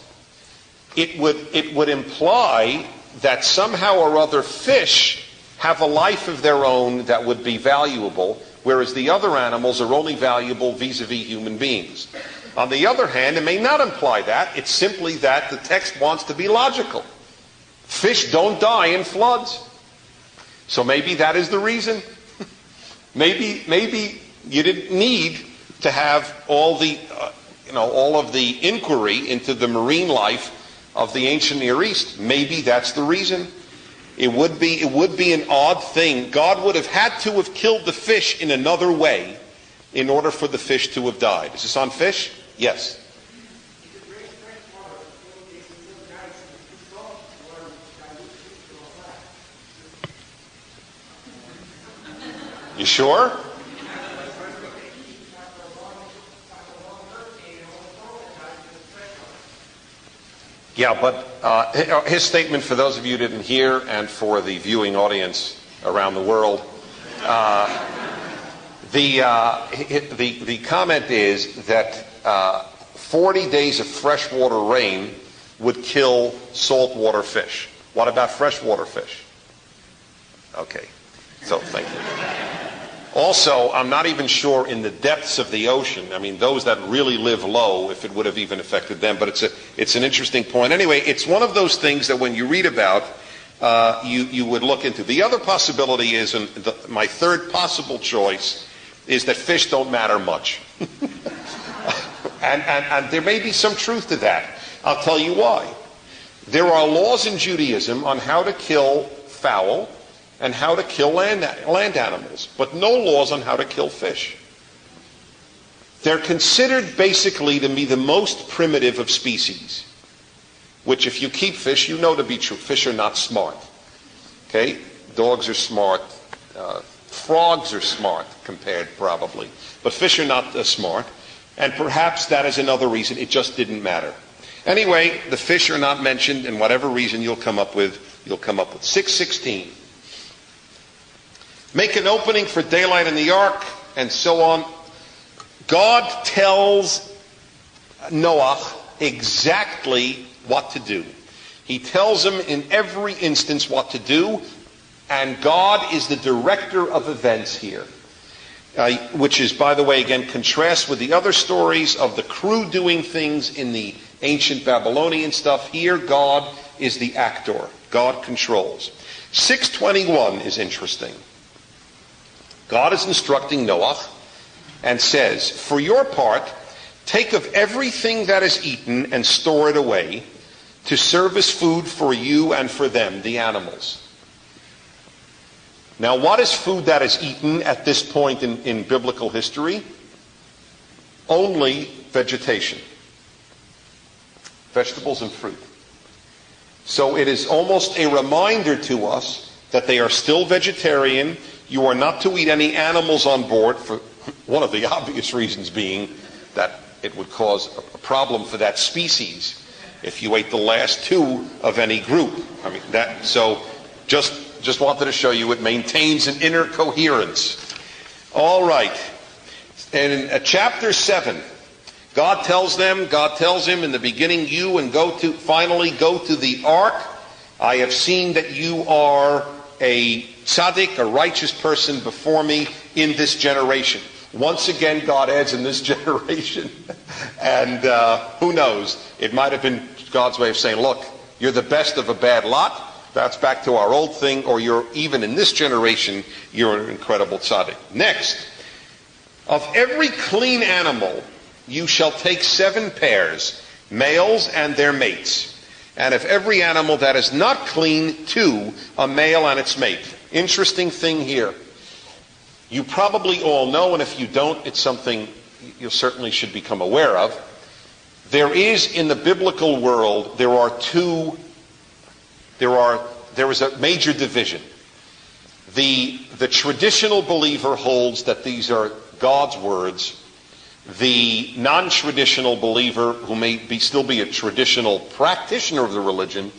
it would imply that somehow or other fish have a life of their own that would be valuable, whereas the other animals are only valuable vis-a-vis human beings. On the other hand, it may not imply that. It's simply that the text wants to be logical. Fish don't die in floods. So maybe that is the reason. Maybe you didn't need to have all of the inquiry into the marine life of the ancient Near East. Maybe that's the reason. It would be an odd thing. God would have had to have killed the fish in another way in order for the fish to have died. Is this on fish? Yes. You sure? Yeah, but his statement, for those of you who didn't hear, and for the viewing audience around the world, the comment is that 40 days of freshwater rain would kill saltwater fish. What about freshwater fish? Okay, so thank you. Also, I'm not even sure in the depths of the ocean, I mean, those that really live low, if it would have even affected them, but it's an interesting point. Anyway, it's one of those things that when you read about, you would look into. The other possibility is, and my third possible choice, is that fish don't matter much. and there may be some truth to that. I'll tell you why. There are laws in Judaism on how to kill fowl and how to kill land animals, but no laws on how to kill fish. They're considered basically to be the most primitive of species, which if you keep fish, you know to be true. Fish are not smart. Okay? Dogs are smart. Frogs are smart compared, probably. But fish are not smart. And perhaps that is another reason. It just didn't matter. Anyway, the fish are not mentioned, and whatever reason you'll come up with. 6:16. Make an opening for daylight in the ark, and so on. God tells Noah exactly what to do. He tells him in every instance what to do, and God is the director of events here. Which is, by the way, again, contrasts with the other stories of the crew doing things in the ancient Babylonian stuff. Here, God is the actor. God controls. 6:21 is interesting. God is instructing Noah and says, for your part, take of everything that is eaten and store it away to serve as food for you and for them, the animals. Now, what is food that is eaten at this point in biblical history? Only vegetation. Vegetables and fruit. So it is almost a reminder to us that they are still vegetarian. You are not to eat any animals on board, for one of the obvious reasons being that it would cause a problem for that species if you ate the last two of any group. So just wanted to show you it maintains an inner coherence. All right. And in chapter 7, God tells him in the beginning, finally go to the ark. I have seen that you are a tzaddik, a righteous person before me in this generation. Once again, God adds in this generation. And who knows? It might have been God's way of saying, look, you're the best of a bad lot. That's back to our old thing. Or you're, even in this generation, you're an incredible tzaddik. Next, of every clean animal, you shall take 7 pairs, males and their mates. And of every animal that is not clean, 2, a male and its mate. Interesting thing here. You probably all know, and if you don't, it's something you certainly should become aware of. There is, in the biblical world, there is a major division. The traditional believer holds that these are God's words. The non-traditional believer, who may still be a traditional practitioner of the religion,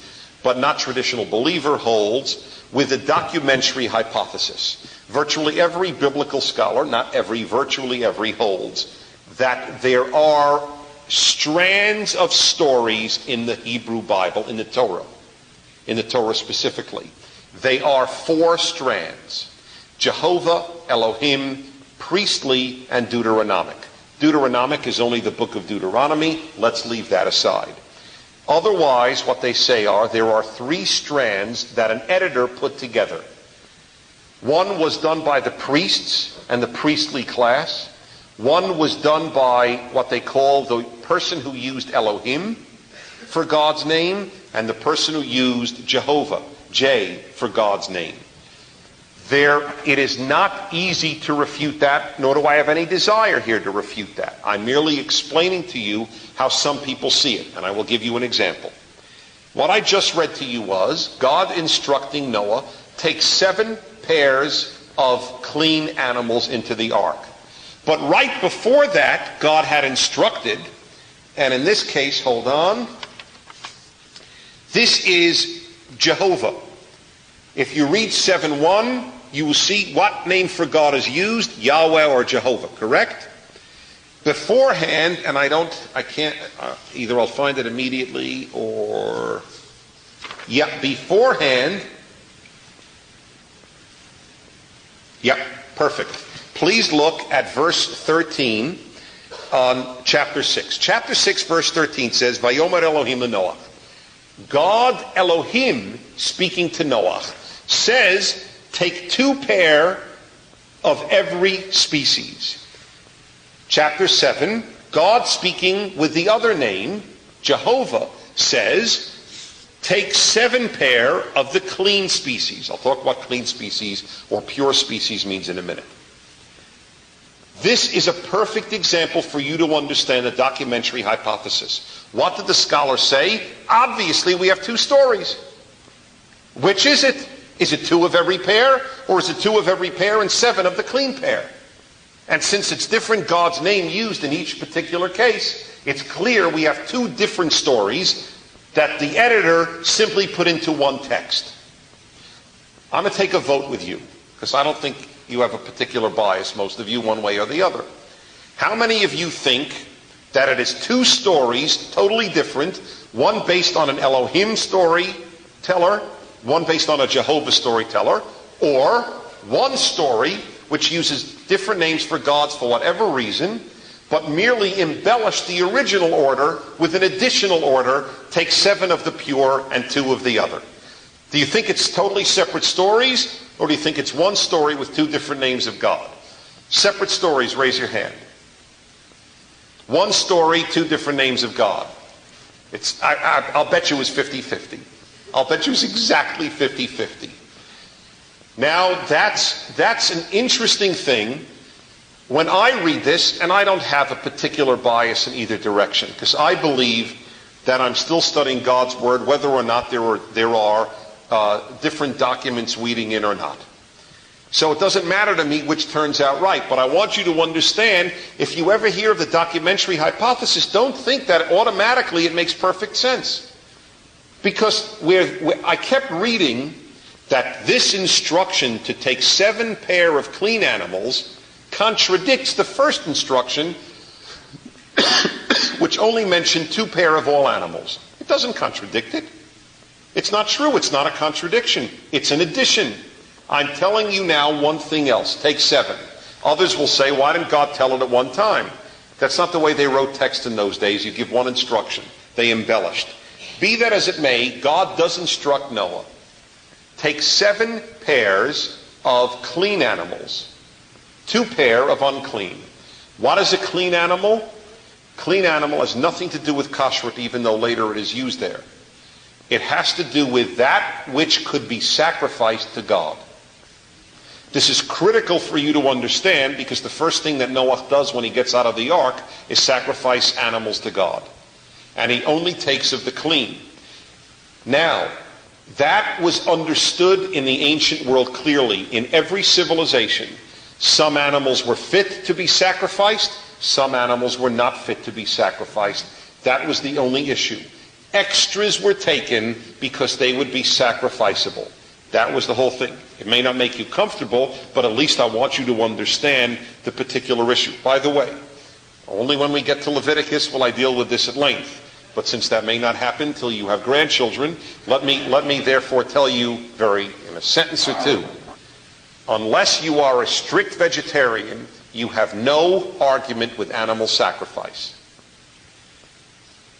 but not traditional believer, holds with a documentary hypothesis. Virtually every biblical scholar, not every, virtually every, holds that there are strands of stories in the Hebrew Bible, in the Torah specifically. They are 4 strands: Jehovah, Elohim, priestly, and Deuteronomic. Deuteronomic is only the book of Deuteronomy. Let's leave that aside. Otherwise, what they say there are 3 strands that an editor put together. One was done by the priests and the priestly class. One was done by what they call the person who used Elohim for God's name, and the person who used Jehovah, J, for God's name. It is not easy to refute that, nor do I have any desire here to refute that. I'm merely explaining to you how some people see it, and I will give you an example. What I just read to you was God instructing Noah, take 7 pairs of clean animals into the ark. But right before that, God had instructed, and in this case, hold on, this is Jehovah. If you read 7:1, you will see what name for God is used, Yahweh or Jehovah, correct? Beforehand, and either I'll find it immediately or, beforehand, perfect. Please look at verse 13 on chapter 6. Chapter 6, verse 13 says, Vayomer Elohim LeNoach. God Elohim, speaking to Noah, says, take 2 pair of every species. Chapter 7, God speaking with the other name, Jehovah, says, take 7 pair of the clean species. I'll talk what clean species or pure species means in a minute. This is a perfect example for you to understand the documentary hypothesis. What did the scholars say? Obviously, we have 2 stories. Which is it? Is it 2 of every pair? Or is it 2 of every pair and 7 of the clean pair? And since it's different God's name used in each particular case, it's clear we have 2 different stories that the editor simply put into one text. I'm going to take a vote with you, because I don't think you have a particular bias, most of you, one way or the other. How many of you think that it is 2 stories, totally different, one based on an Elohim storyteller, one based on a Jehovah storyteller, or one story which uses different names for gods for whatever reason, but merely embellish the original order with an additional order, take 7 of the pure and 2 of the other? Do you think it's totally separate stories, or do you think it's one story with 2 different names of God? Separate stories, raise your hand. One story, 2 different names of God. I'll bet you it was 50-50. I'll bet you it was exactly 50-50. Now, that's an interesting thing. When I read this, and I don't have a particular bias in either direction, because I believe that I'm still studying God's Word, whether or not there are different documents weeding in or not. So it doesn't matter to me which turns out right, but I want you to understand, if you ever hear of the documentary hypothesis, don't think that automatically it makes perfect sense. Because I kept reading that this instruction to take 7 pair of clean animals contradicts the first instruction, which only mentioned 2 pair of all animals. It doesn't contradict it. It's not true. It's not a contradiction. It's an addition. I'm telling you now one thing else. Take 7. Others will say, why didn't God tell it at one time? That's not the way they wrote text in those days. You give one instruction. They embellished. Be that as it may, God does instruct Noah. Take 7 pairs of clean animals, 2 pair of unclean. What is a clean animal? Clean animal has nothing to do with kashrut, even though later it is used there. It has to do with that which could be sacrificed to God. This is critical for you to understand, because the first thing that Noah does when he gets out of the ark is sacrifice animals to God. And he only takes of the clean. Now, that was understood in the ancient world clearly. In every civilization, some animals were fit to be sacrificed, some animals were not fit to be sacrificed. That was the only issue. Extras were taken because they would be sacrificable. That was the whole thing. It may not make you comfortable, but at least I want you to understand the particular issue. By the way, only when we get to Leviticus will I deal with this at length. But since that may not happen till you have grandchildren, let me therefore tell you in a sentence or two. Unless you are a strict vegetarian, you have no argument with animal sacrifice.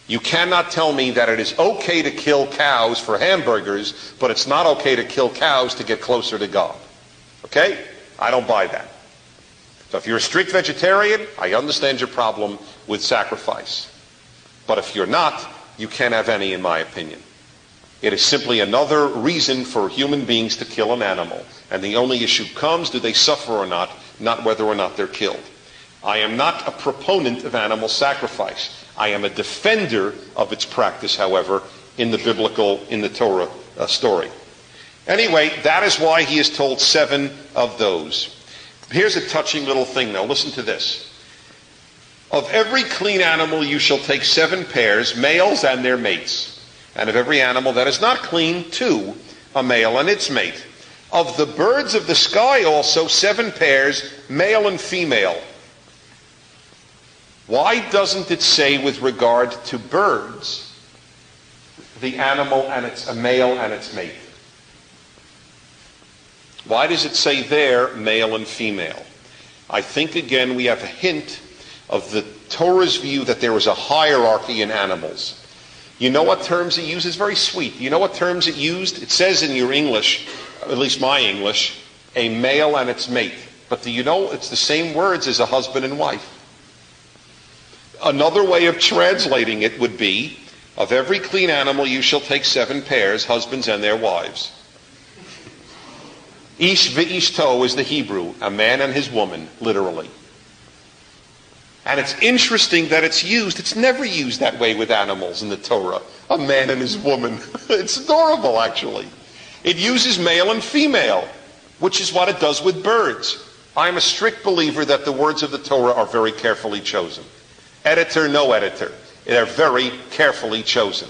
You cannot tell me that it is okay to kill cows for hamburgers, but it's not okay to kill cows to get closer to God. Okay? I don't buy that. So if you're a strict vegetarian, I understand your problem with sacrifice. But if you're not, you can't have any, in my opinion. It is simply another reason for human beings to kill an animal. And the only issue comes, do they suffer or not whether or not they're killed. I am not a proponent of animal sacrifice. I am a defender of its practice, however, in the Torah story. Anyway, that is why he is told 7 of those. Here's a touching little thing, though. Listen to this. Of every clean animal you shall take 7 pairs, males and their mates. And of every animal that is not clean, 2, a male and its mate. Of the birds of the sky also 7 pairs, male and female. Why doesn't it say with regard to birds, the animal and a male and its mate? Why does it say there, male and female? I think again we have a hint of the Torah's view that there is a hierarchy in animals. You know what terms it uses? Very sweet. You know what terms it used? It says in your English, at least my English, a male and its mate. But do you know it's the same words as a husband and wife? Another way of translating it would be, of every clean animal you shall take 7 pairs, husbands and their wives. Ish v'ishto is the Hebrew, a man and his woman, literally. And it's interesting that it's used. It's never used that way with animals in the Torah. A man and his woman. It's adorable, actually. It uses male and female, which is what it does with birds. I'm a strict believer that the words of the Torah are very carefully chosen. Editor, no editor. They're very carefully chosen.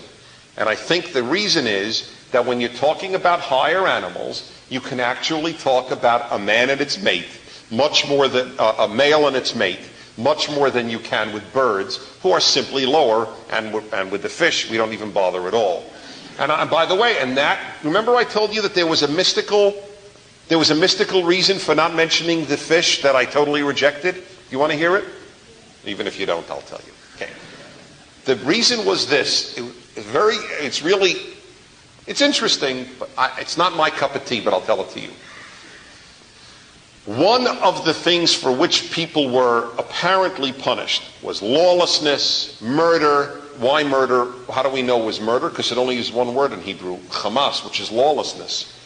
And I think the reason is that when you're talking about higher animals, you can actually talk about a man and its mate, much more than a male and its mate, much more than you can with birds, who are simply lower, and with the fish, we don't even bother at all. And by the way, remember I told you that there was a mystical reason for not mentioning the fish that I totally rejected? You want to hear it? Even if you don't, I'll tell you. Okay. The reason was this. It's interesting, but it's not my cup of tea, but I'll tell it to you. One of the things for which people were apparently punished was lawlessness, murder. Why murder? How do we know it was murder? Because it only uses one word in Hebrew, chamas, which is lawlessness.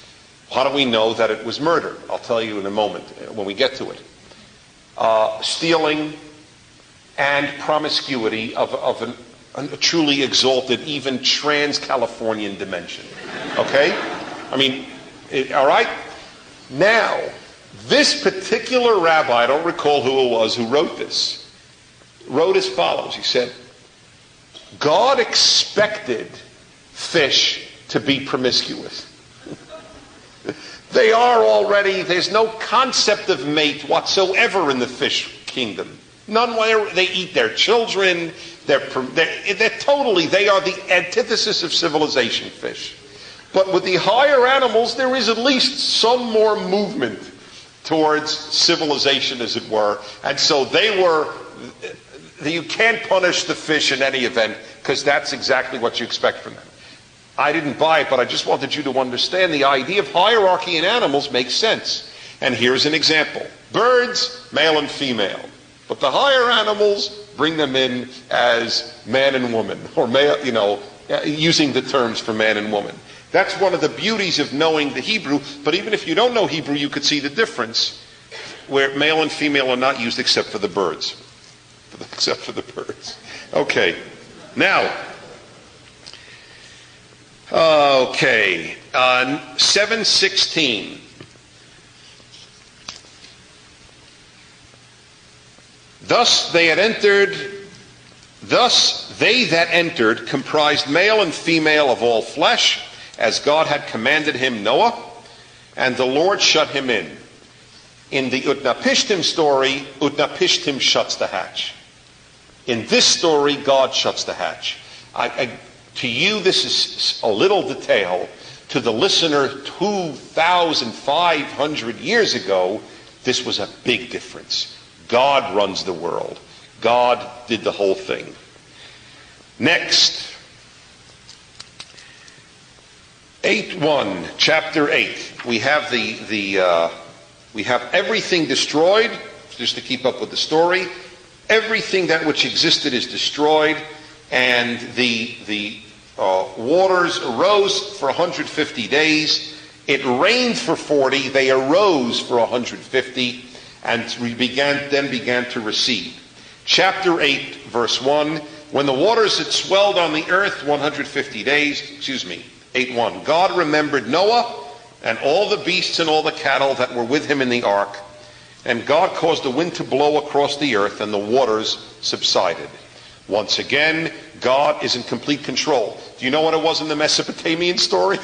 How do we know that it was murder? I'll tell you in a moment when we get to it. Stealing and promiscuity of a truly exalted, even trans-Californian dimension. Okay? I mean, all right? Now, this particular rabbi, I don't recall who it was who wrote this, wrote as follows. He said, God expected fish to be promiscuous. They are already, there's no concept of mate whatsoever in the fish kingdom. None where they eat their children. They are the antithesis of civilization, fish. But with the higher animals, there is at least some more movement towards civilization, as it were. And so you can't punish the fish in any event, because that's exactly what you expect from them. I didn't buy it, but I just wanted you to understand the idea of hierarchy in animals makes sense. And here's an example. Birds, male and female. But the higher animals, bring them in as man and woman, or male, using the terms for man and woman. That's one of the beauties of knowing the Hebrew, but even if you don't know Hebrew, you could see the difference, where male and female are not used except for the birds. Except for the birds. Okay. Now, 7:16. Thus they that entered comprised male and female of all flesh, as God had commanded him, Noah, and the Lord shut him in. In the Utnapishtim story, Utnapishtim shuts the hatch. In this story, God shuts the hatch. To you, this is a little detail. To the listener 2,500 years ago, this was a big difference. God runs the world. God did the whole thing. Next, 8:1, chapter 8. We have we have everything destroyed, just to keep up with the story. Everything that which existed is destroyed, and the waters arose for 150 days. It rained for 40. They arose for 150, and then began to recede. Chapter 8, verse 1. When the waters had swelled on the earth 150 days, 8:1. God remembered Noah and all the beasts and all the cattle that were with him in the ark. And God caused the wind to blow across the earth, and the waters subsided. Once again, God is in complete control. Do you know what it was in the Mesopotamian story?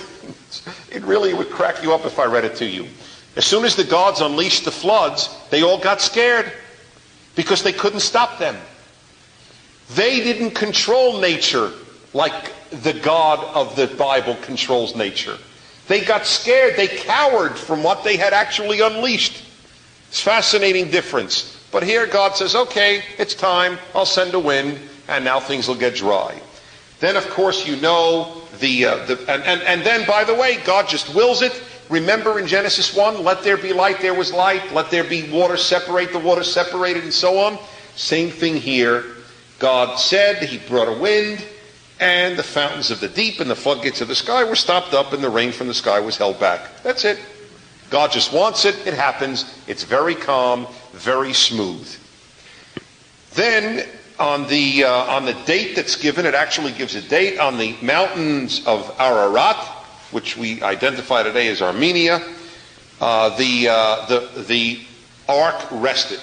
It really would crack you up if I read it to you. As soon as the gods unleashed the floods, they all got scared because they couldn't stop them. They didn't control nature like the God of the Bible controls nature. They got scared. They cowered from what they had actually unleashed. It's a fascinating difference. But here God says, okay, it's time. I'll send a wind, and now things will get dry. Then, of course, and then, by the way, God just wills it. Remember in Genesis 1, let there be light, there was light. Let there be water, separate, the water separated, and so on. Same thing here. God said, he brought a wind, and the fountains of the deep and the floodgates of the sky were stopped up, and the rain from the sky was held back. That's it. God just wants it. It happens. It's very calm, very smooth. Then on the date that's given, it actually gives a date on the mountains of Ararat, which we identify today as Armenia. The ark rested,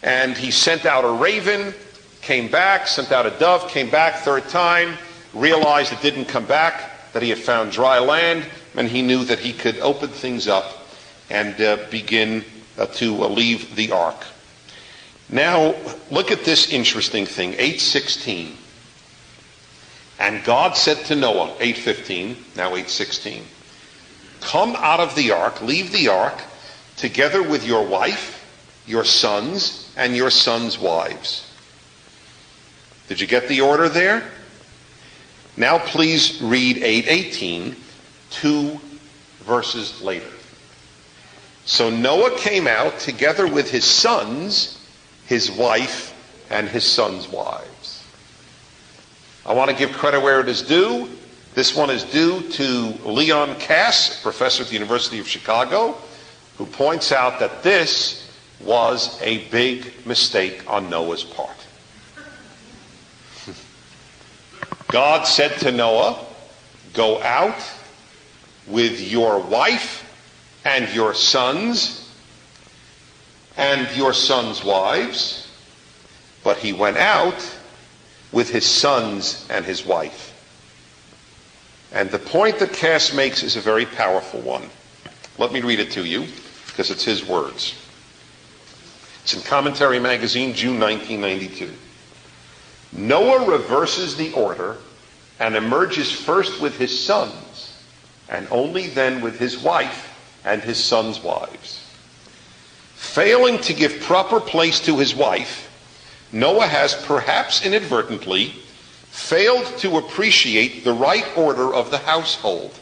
and he sent out a raven, came back, sent out a dove, came back third time, realized it didn't come back, that he had found dry land, and he knew that he could open things up and begin to leave the ark. Now, look at this interesting thing, 8:16. And God said to Noah, 8:15, now 8:16, come out of the ark, leave the ark, together with your wife, your sons, and your sons' wives. Did you get the order there? Now please read 8:18, 2 verses later. So Noah came out together with his sons, his wife, and his sons' wives. I want to give credit where it is due. This one is due to Leon Cass, professor at the University of Chicago, who points out that this was a big mistake on Noah's part. God said to Noah, go out with your wife and your sons and your sons' wives, but he went out with his sons and his wife. And the point that Cass makes is a very powerful one. Let me read it to you, because it's his words. It's in Commentary Magazine, June 1992. Noah reverses the order and emerges first with his sons, and only then with his wife and his sons' wives. Failing to give proper place to his wife, Noah has perhaps inadvertently failed to appreciate the right order of the household,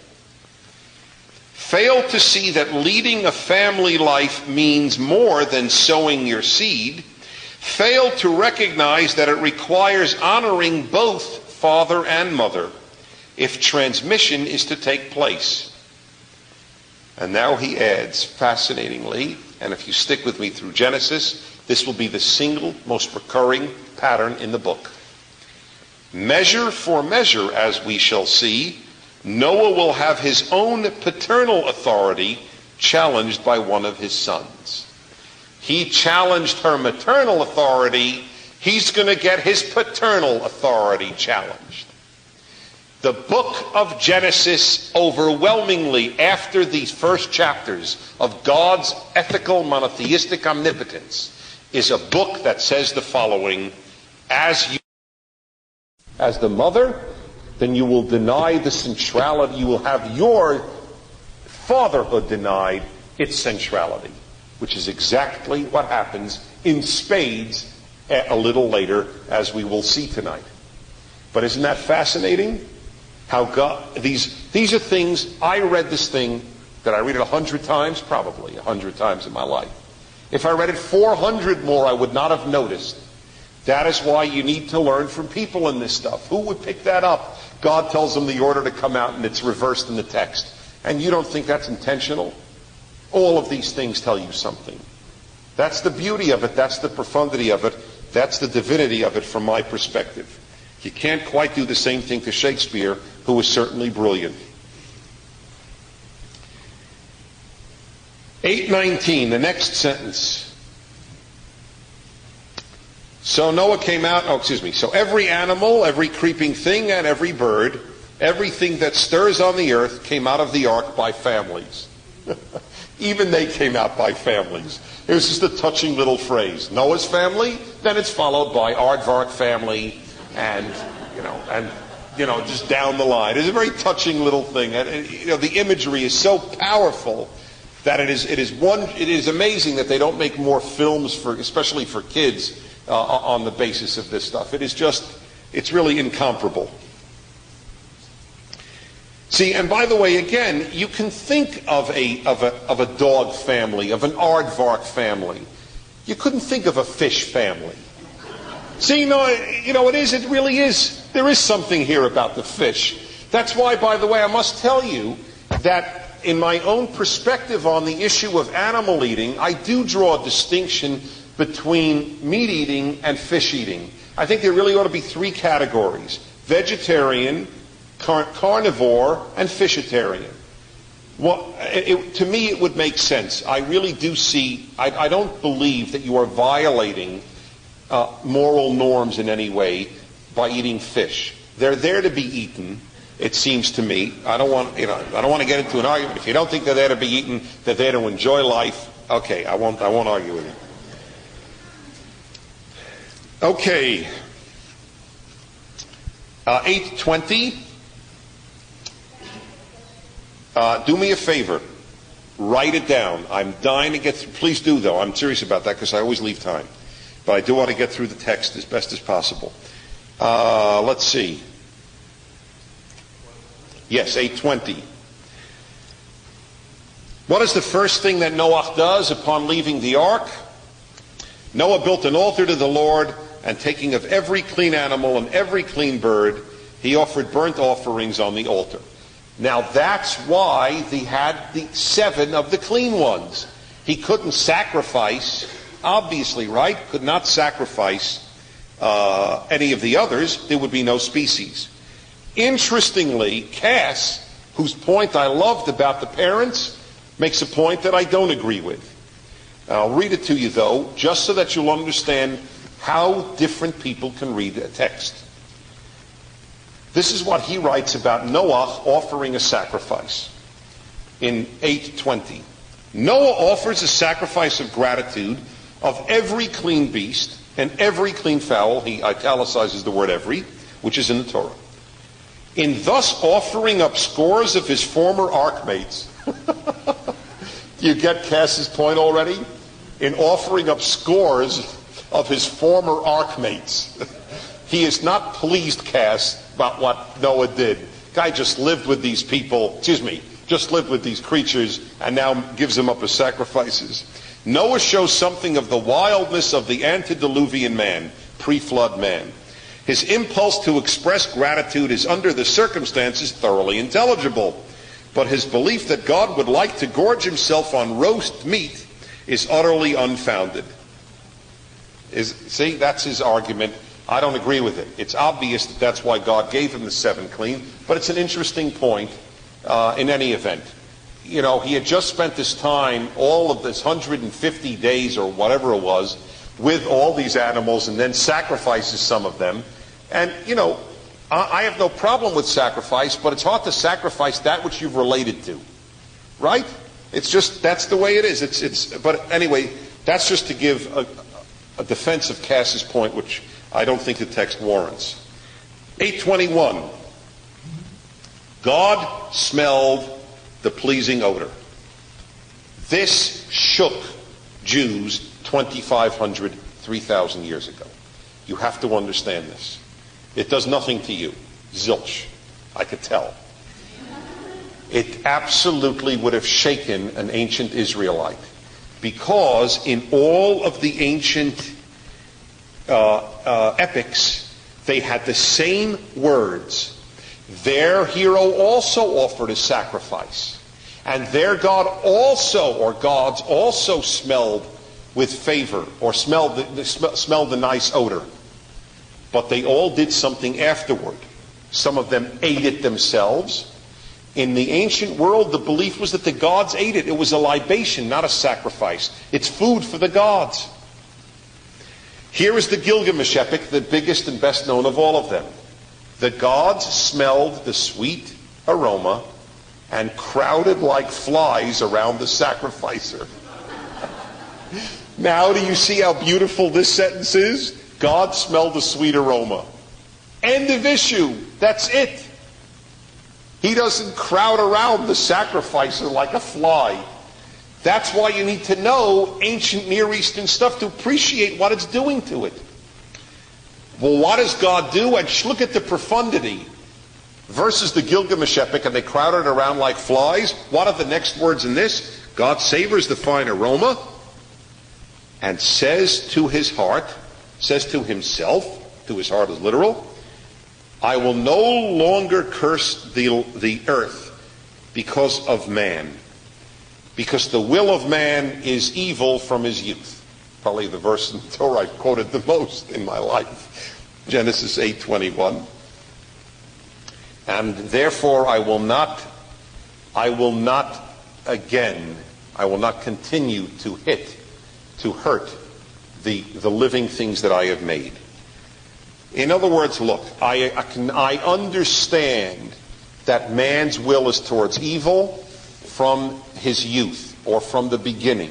failed to see that leading a family life means more than sowing your seed, failed to recognize that it requires honoring both father and mother if transmission is to take place. And now he adds, fascinatingly, and if you stick with me through Genesis, this will be the single most recurring pattern in the book. Measure for measure, as we shall see, Noah will have his own paternal authority challenged by one of his sons. He challenged her maternal authority. He's going to get his paternal authority challenged. The book of Genesis, overwhelmingly after these first chapters of God's ethical monotheistic omnipotence, is a book that says the following: as the mother, then you will deny the centrality, you will have your fatherhood denied its centrality, which is exactly what happens in spades a little later, as we will see tonight. But isn't that fascinating? How God, these are things, I read this thing, did I read it 100 times? Probably 100 times in my life. If I read it 400 more, I would not have noticed. That is why you need to learn from people in this stuff. Who would pick that up? God tells them the order to come out and it's reversed in the text. And you don't think that's intentional? All of these things tell you something. That's the beauty of it. That's the profundity of it. That's the divinity of it from my perspective. You can't quite do the same thing to Shakespeare, who was certainly brilliant. 8:19, the next sentence. So Noah came out, so every animal, every creeping thing, and every bird, everything that stirs on the earth came out of the ark by families. Even they came out by families. Here's just a touching little phrase. Noah's family, then it's followed by Aardvark family, and just down the line. It's a very touching little thing. And the imagery is so powerful that it is amazing that they don't make more films especially for kids, on the basis of this stuff. It's really incomparable. See, and by the way, again, you can think of a dog family, of an aardvark family. You couldn't think of a fish family. See, it really is. There is something here about the fish. That's why, by the way, I must tell you that in my own perspective on the issue of animal eating, I do draw a distinction between meat eating and fish eating. I think there really ought to be three categories: vegetarian, carnivore, and fishitarian. Well, to me it would make sense. I really do see, I don't believe that you are violating moral norms in any way by eating fish. They're there to be eaten, it seems to me. I don't want to get into an argument. If you don't think they're there to be eaten, they're there to enjoy life. Okay, I won't argue with you. Okay, 8:20. Do me a favor. Write it down. I'm dying to get through. Please do, though. I'm serious about that because I always leave time. But I do want to get through the text as best as possible. Let's see. Yes, 8:20. What is the first thing that Noah does upon leaving the ark? Noah built an altar to the Lord, and taking of every clean animal and every clean bird, he offered burnt offerings on the altar. Now that's why he had the 7 of the clean ones. He couldn't sacrifice, obviously, right? Could not sacrifice any of the others. There would be no species. Interestingly, Cass, whose point I loved about the parents, makes a point that I don't agree with. I'll read it to you, though, just so that you'll understand how different people can read a text. This is what he writes about Noah offering a sacrifice in 8:20. Noah offers a sacrifice of gratitude of every clean beast and every clean fowl. He italicizes the word every, which is in the Torah. In thus offering up scores of his former arkmates. You get Cass's point already? In offering up scores of his former arkmates. He is not pleased, Cass, about what Noah did. Guy just lived with these people, just lived with these creatures, and now gives them up as sacrifices. Noah shows something of the wildness of the antediluvian man, pre-flood man. His impulse to express gratitude is, under the circumstances, thoroughly intelligible. But his belief that God would like to gorge himself on roast meat is utterly unfounded. See, that's his argument. I don't agree with it. It's obvious that that's why God gave him the 7 clean, but it's an interesting point in any event. You know, he had just spent this time, all of this 150 days or whatever it was, with all these animals, and then sacrifices some of them. And, you know, I have no problem with sacrifice, but it's hard to sacrifice that which you've related to. Right? It's just, that's the way it is. But anyway, that's just to give a defense of Cass's point, which I don't think the text warrants. 8:21. God smelled the pleasing odor. This shook Jews 2,500, 3,000 years ago. You have to understand this. It does nothing to you. Zilch. I could tell. It absolutely would have shaken an ancient Israelite, because in all of the ancient epics, they had the same words. Their hero also offered a sacrifice, and their god also, or gods also, smelled with favor, or smelled the nice odor. But they all did something afterward. Some of them ate it themselves. In the ancient world, the belief was that the gods ate it. It was a libation, not a sacrifice. It's food for the gods. Here is the Gilgamesh epic, the biggest and best known of all of them. The gods smelled the sweet aroma and crowded like flies around the sacrificer. Now do you see how beautiful this sentence is? God smelled the sweet aroma. End of issue. That's it. He doesn't crowd around the sacrificer like a fly. That's why you need to know ancient Near Eastern stuff to appreciate what it's doing to it. Well, what does God do? And look at the profundity. Versus the Gilgamesh epic, and they crowded around like flies. What are the next words in this? God savors the fine aroma and says to his heart, says to himself, to his heart is literal, I will no longer curse the earth because of man, because the will of man is evil from his youth. Probably the verse in the Torah I've quoted the most in my life. Genesis 8:21. And therefore I will not continue to hurt the living things that I have made. In other words, look, I understand that man's will is towards evil from his youth, or from the beginning,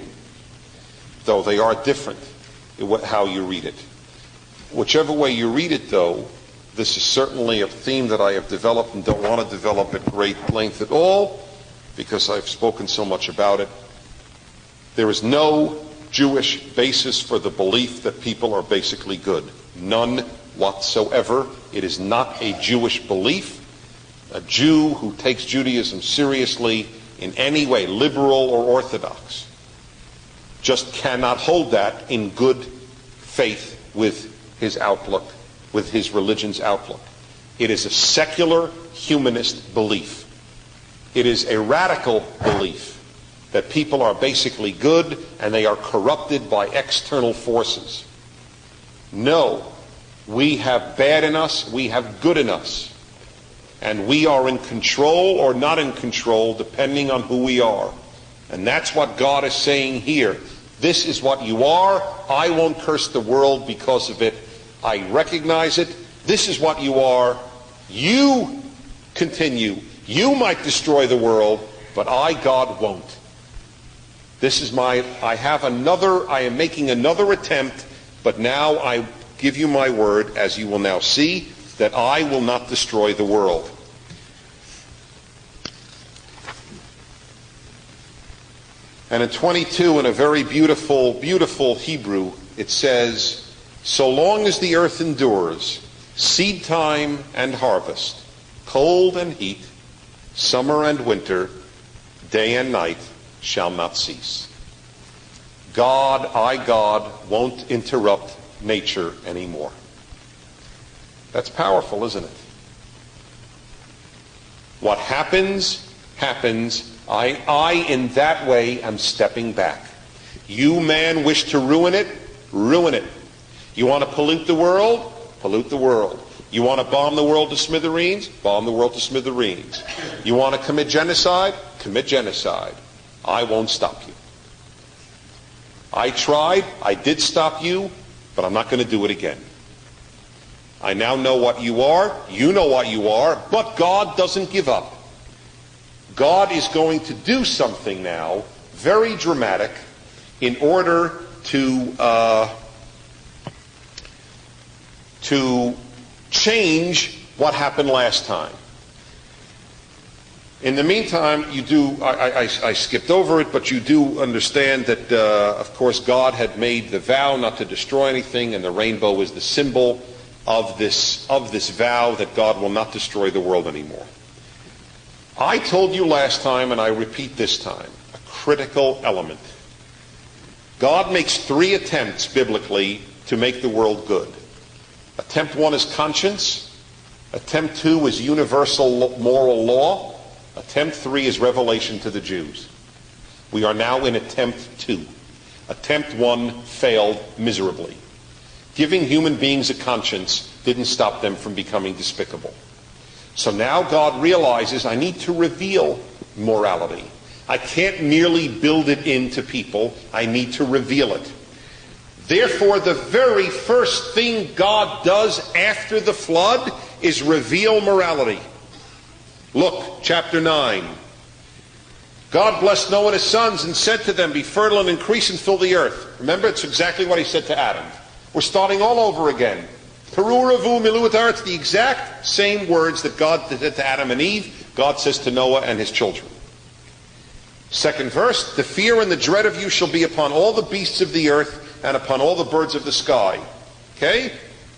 though they are different in how you read it. Whichever way you read it, though, this is certainly a theme that I have developed and don't want to develop at great length at all, because I've spoken so much about it. There is no Jewish basis for the belief that people are basically good. None whatsoever. It is not a Jewish belief. A Jew who takes Judaism seriously in any way, liberal or orthodox, just cannot hold that in good faith with his outlook, with his religion's outlook. It is a secular humanist belief. It is a radical belief that people are basically good and they are corrupted by external forces. No, we have bad in us, we have good in us. And we are in control or not in control depending on who we are. And that's what God is saying here. This is what you are. I won't curse the world because of it. I recognize it. This is what you are. You continue. You might destroy the world, but I, God, won't. This is I am making another attempt, but now I give you my word, as you will now see, that I will not destroy the world. And in 22, in a very beautiful, beautiful Hebrew, it says, so long as the earth endures, seed time and harvest, cold and heat, summer and winter, day and night shall not cease. God, God, won't interrupt nature anymore. That's powerful, isn't it? What happens, happens. I in that way am stepping back. You, man, wish to ruin it? Ruin it. You want to pollute the world? Pollute the world. You want to bomb the world to smithereens? Bomb the world to smithereens. You want to commit genocide? Commit genocide. I won't stop you. I tried. I did stop you, but I'm not going to do it again. I now know what you are. You know what you are. But God doesn't give up. God is going to do something now, very dramatic, in order to change what happened last time. In the meantime, I skipped over it, but you do understand that, of course, God had made the vow not to destroy anything, and the rainbow is the symbol of this vow that God will not destroy the world anymore. I told you last time, and I repeat this time, a critical element. God makes 3 attempts biblically to make the world good. Attempt 1 is conscience. Attempt 2 is universal moral law. Attempt 3 is revelation to the Jews. We are now in attempt 2. Attempt 1 failed miserably. Giving human beings a conscience didn't stop them from becoming despicable. So now God realizes I need to reveal morality. I can't merely build it into people. I need to reveal it. Therefore, the very first thing God does after the flood is reveal morality. Look, chapter 9. God blessed Noah and his sons and said to them, be fertile and increase and fill the earth. Remember, it's exactly what he said to Adam. We're starting all over again. Peru ravu miluatar, it's the exact same words that God said to Adam and Eve, God says to Noah and his children. Second verse, the fear and the dread of you shall be upon all the beasts of the earth and upon all the birds of the sky. Okay?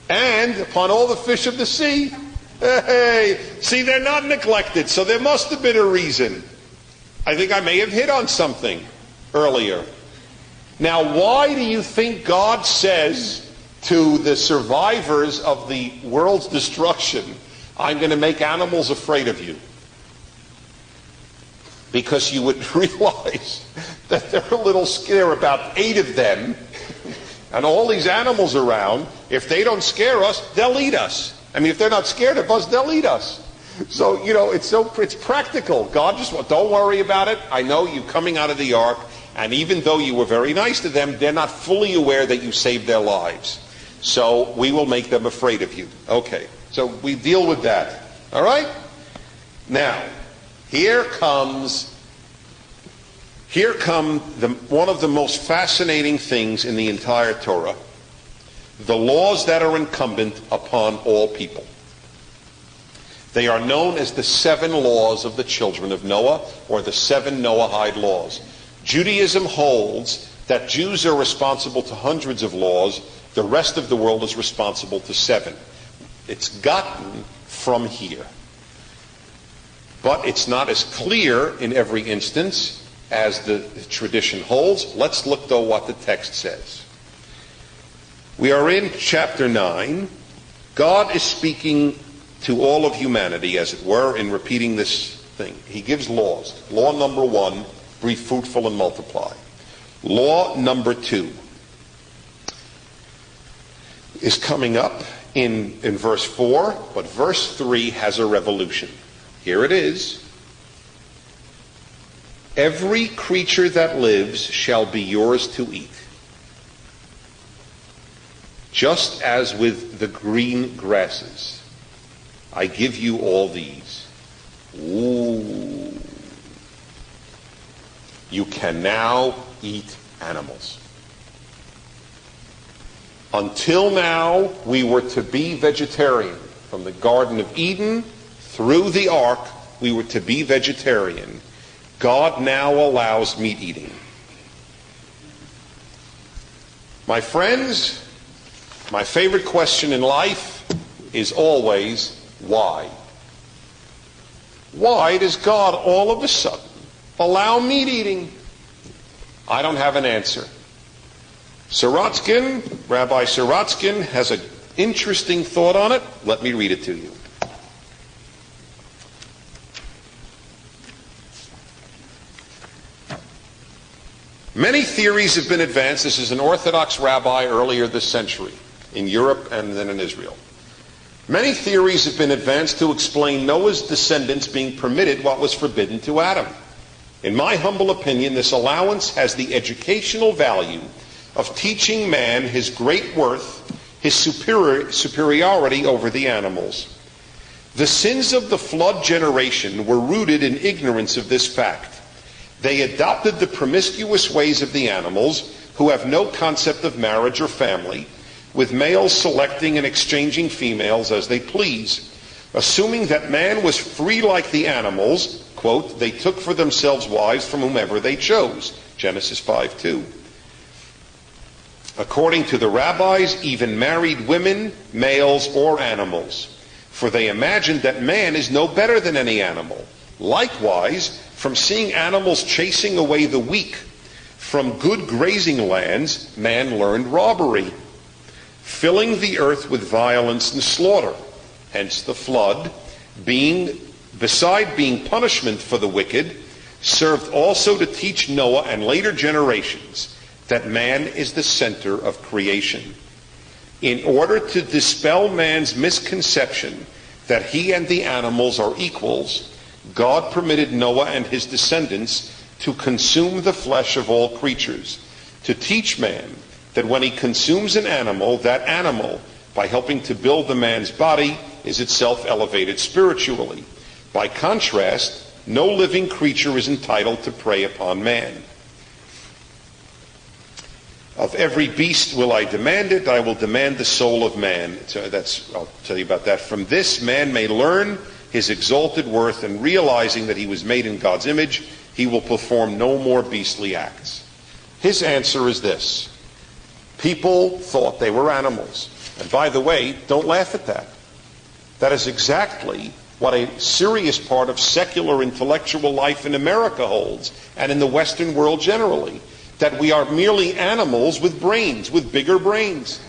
And upon all the fish of the sea. Hey, see, they're not neglected, so there must have been a reason. I think I may have hit on something earlier. Now, why do you think God says to the survivors of the world's destruction, I'm going to make animals afraid of you? Because you would realize that they're a little scared, about 8 of them, and all these animals around. If they don't scare us, they'll eat us. I mean, if they're not scared of us, they'll eat us. So, it's practical. God just, don't worry about it. I know you coming out of the ark, and even though you were very nice to them, they're not fully aware that you saved their lives. So we will make them afraid of you. Okay, so we deal with that. All right? Now, here come one of the most fascinating things in the entire Torah, the laws that are incumbent upon all people. They are known as the 7 laws of the children of Noah, or the 7 Noahide laws. Judaism holds that Jews are responsible to hundreds of laws. The rest of the world is responsible to 7. It's gotten from here. But it's not as clear in every instance as the tradition holds. Let's look, though, what the text says. We are in chapter 9. God is speaking to all of humanity, as it were, in repeating this thing. He gives laws. Law number 1, be fruitful and multiply. Law number 2 is coming up in verse 4, but verse 3 has a revolution. Here it is. Every creature that lives shall be yours to eat, just as with the green grasses. I give you all these. Ooh. You can now eat animals. Until now, we were to be vegetarian. From the Garden of Eden through the ark, we were to be vegetarian. God now allows meat eating. My friends, my favorite question in life is always, why? Why does God all of a sudden allow meat eating? I don't have an answer. Rabbi Sorotskin has an interesting thought on it. Let me read it to you. Many theories have been advanced. This is an Orthodox rabbi earlier this century in Europe and then in Israel. Many theories have been advanced to explain Noah's descendants being permitted what was forbidden to Adam. In my humble opinion, this allowance has the educational value of teaching man his great worth, his superiority over the animals. The sins of the flood generation were rooted in ignorance of this fact. They adopted the promiscuous ways of the animals, who have no concept of marriage or family, with males selecting and exchanging females as they please. Assuming that man was free like the animals, quote, they took for themselves wives from whomever they chose. Genesis 5:2. According to the rabbis, even married women, males, or animals, for they imagined that man is no better than any animal. Likewise, from seeing animals chasing away the weak from good grazing lands, man learned robbery, filling the earth with violence and slaughter. Hence the flood, beside being punishment for the wicked, served also to teach Noah and later generations that man is the center of creation. In order to dispel man's misconception that he and the animals are equals, God permitted Noah and his descendants to consume the flesh of all creatures, to teach man that when he consumes an animal, that animal, by helping to build the man's body, is itself elevated spiritually. By contrast, no living creature is entitled to prey upon man. Of every beast will I demand it, I will demand the soul of man. So I'll tell you about that. From this, man may learn his exalted worth, and realizing that he was made in God's image, he will perform no more beastly acts. His answer is this. People thought they were animals. And by the way, don't laugh at that. That is exactly what a serious part of secular intellectual life in America holds, and in the Western world generally, that we are merely animals with brains, with bigger brains.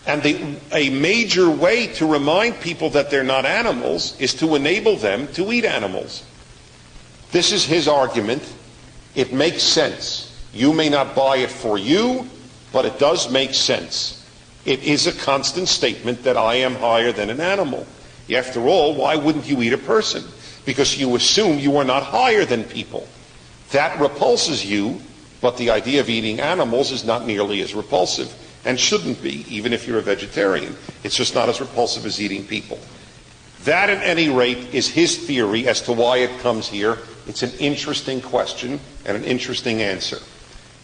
And a major way to remind people that they're not animals is to enable them to eat animals. This is his argument. It makes sense. You may not buy it for you, but it does make sense. It is a constant statement that I am higher than an animal. After all, why wouldn't you eat a person? Because you assume you are not higher than people. That repulses you, but the idea of eating animals is not nearly as repulsive, and shouldn't be, even if you're a vegetarian. It's just not as repulsive as eating people. That, at any rate, is his theory as to why it comes here. It's an interesting question and an interesting answer.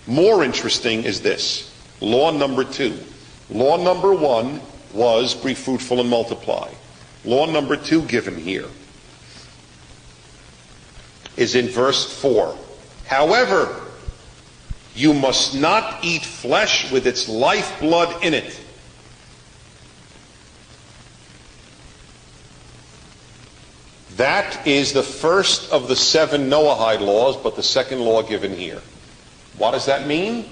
More interesting is this. Law number 2. Law number 1 was be fruitful and multiply. Law number 2 given here is in verse 4. However, you must not eat flesh with its lifeblood in it. That is the first of the 7 Noahide laws, but the second law given here. What does that mean?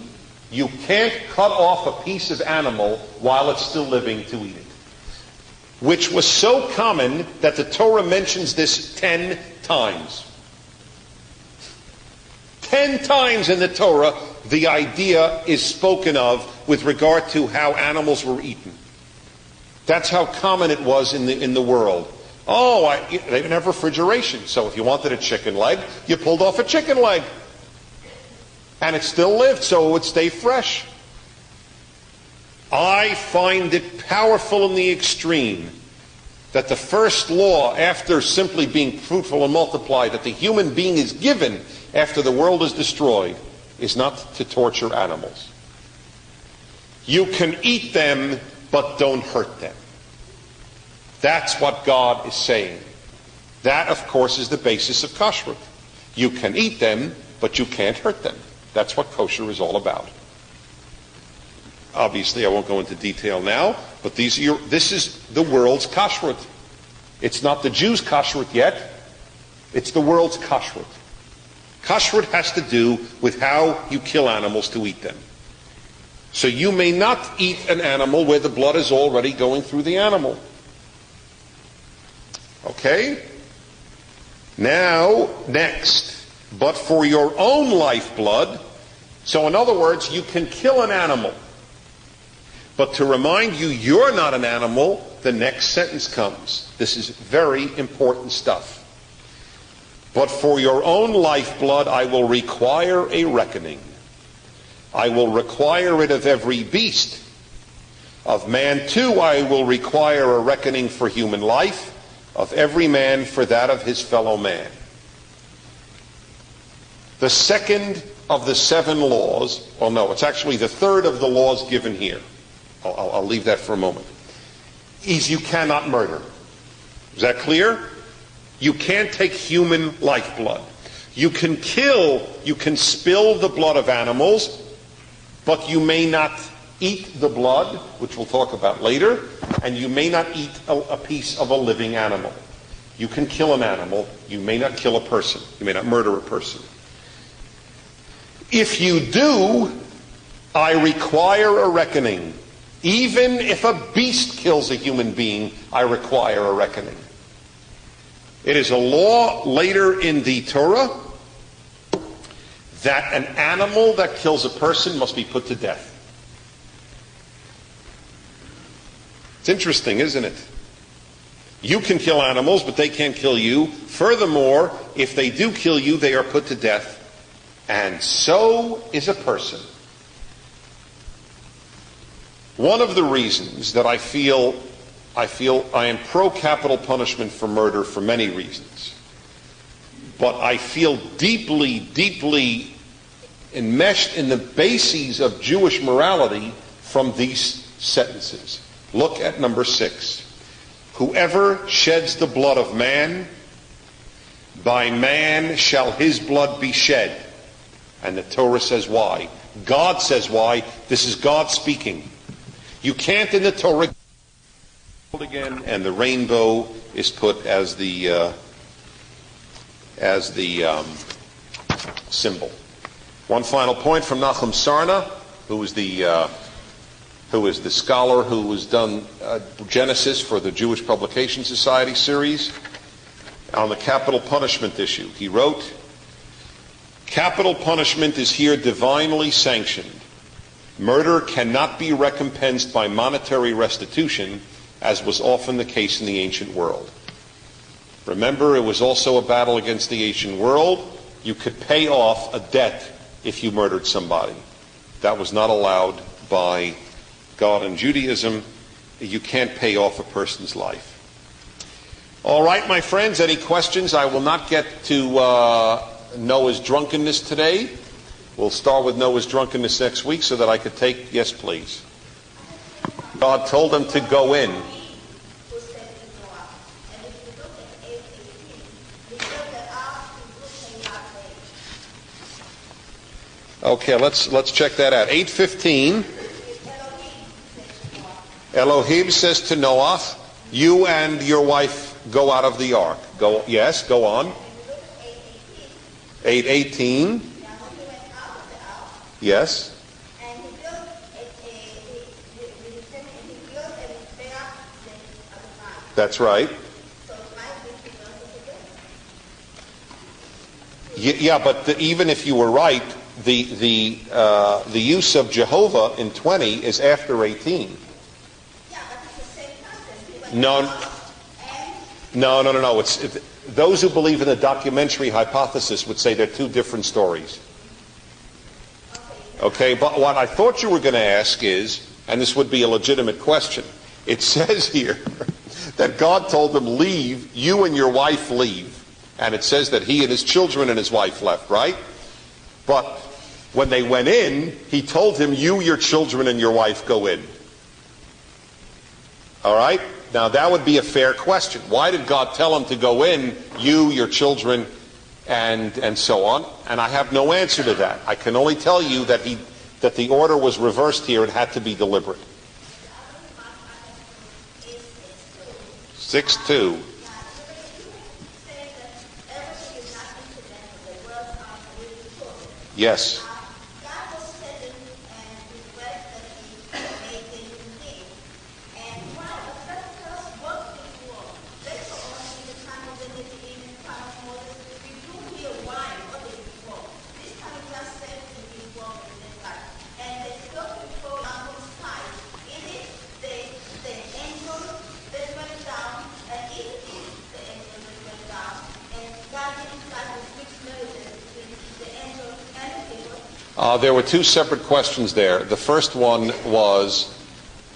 You can't cut off a piece of animal while it's still living to eat it. Which was so common that the Torah mentions this 10 times. 10 times in the Torah, the idea is spoken of with regard to how animals were eaten. That's how common it was in the world. They didn't have refrigeration, so if you wanted a chicken leg, you pulled off a chicken leg. And it still lived, so it would stay fresh. I find it powerful in the extreme that the first law, after simply being fruitful and multiply, that the human being is given after the world is destroyed, is not to torture animals. You can eat them, but don't hurt them. That's what God is saying. That, of course, is the basis of kashrut. You can eat them, but you can't hurt them. That's what kosher is all about. Obviously, I won't go into detail now, but this is the world's kashrut. It's not the Jews' kashrut yet. It's the world's kashrut. Kashrut has to do with how you kill animals to eat them. So you may not eat an animal where the blood is already going through the animal. Okay? Now, next. But for your own lifeblood, so in other words, you can kill an animal. But to remind you you're not an animal, the next sentence comes. This is very important stuff. But for your own lifeblood I will require a reckoning. I will require it of every beast. Of man too I will require a reckoning for human life, of every man for that of his fellow man. The second of the 7 laws, it's actually the third of the laws given here. I'll leave that for a moment. Is you cannot murder. Is that clear? You can't take human lifeblood. You can kill, you can spill the blood of animals, but you may not eat the blood, which we'll talk about later, and you may not eat a piece of a living animal. You can kill an animal, you may not kill a person. You may not murder a person. If you do, I require a reckoning. Even if a beast kills a human being, I require a reckoning. It is a law later in the Torah that an animal that kills a person must be put to death. It's interesting, isn't it? You can kill animals, but they can't kill you. Furthermore, if they do kill you, they are put to death. And so is a person. One of the reasons that I feel I am pro-capital punishment for murder for many reasons. But I feel deeply, deeply enmeshed in the bases of Jewish morality from these sentences. Look at number 6. Whoever sheds the blood of man, by man shall his blood be shed. And the Torah says why. God says why. This is God speaking. You can't in the Torah again, and the rainbow is put as the symbol. One final point from Nachum Sarna, who is the scholar who has done Genesis for the Jewish Publication Society series on the capital punishment issue. He wrote, "Capital punishment is here divinely sanctioned. Murder cannot be recompensed by monetary restitution, as was often the case in the ancient world. Remember, it was also a battle against the ancient world. You could pay off a debt if you murdered somebody. That was not allowed by God in Judaism. You can't pay off a person's life." All right, my friends, any questions? I will not get to Noah's drunkenness today. We'll start with Noah's drunkenness next week so that I could take... Yes, please. God told them to go in. Okay, let's check that out. 8:15. Elohim says to Noah, "You and your wife go out of the ark." Go on. 8:18. Yes. That's right. Yeah, but even if you were right, the use of Jehovah in 20 is after 18. No. Those who believe in the documentary hypothesis would say they're two different stories. Okay, but what I thought you were going to ask is, and this would be a legitimate question, it says here that God told them, leave, you and your wife leave. And it says that he and his children and his wife left, right? But when they went in, he told him, you, your children, and your wife go in. All right? Now that would be a fair question. Why did God tell him to go in, you, your children, and so on? And I have no answer to that. I can only tell you that the order was reversed here. It had to be deliberate. 6:2. Yes. There were two separate questions there. The first one was,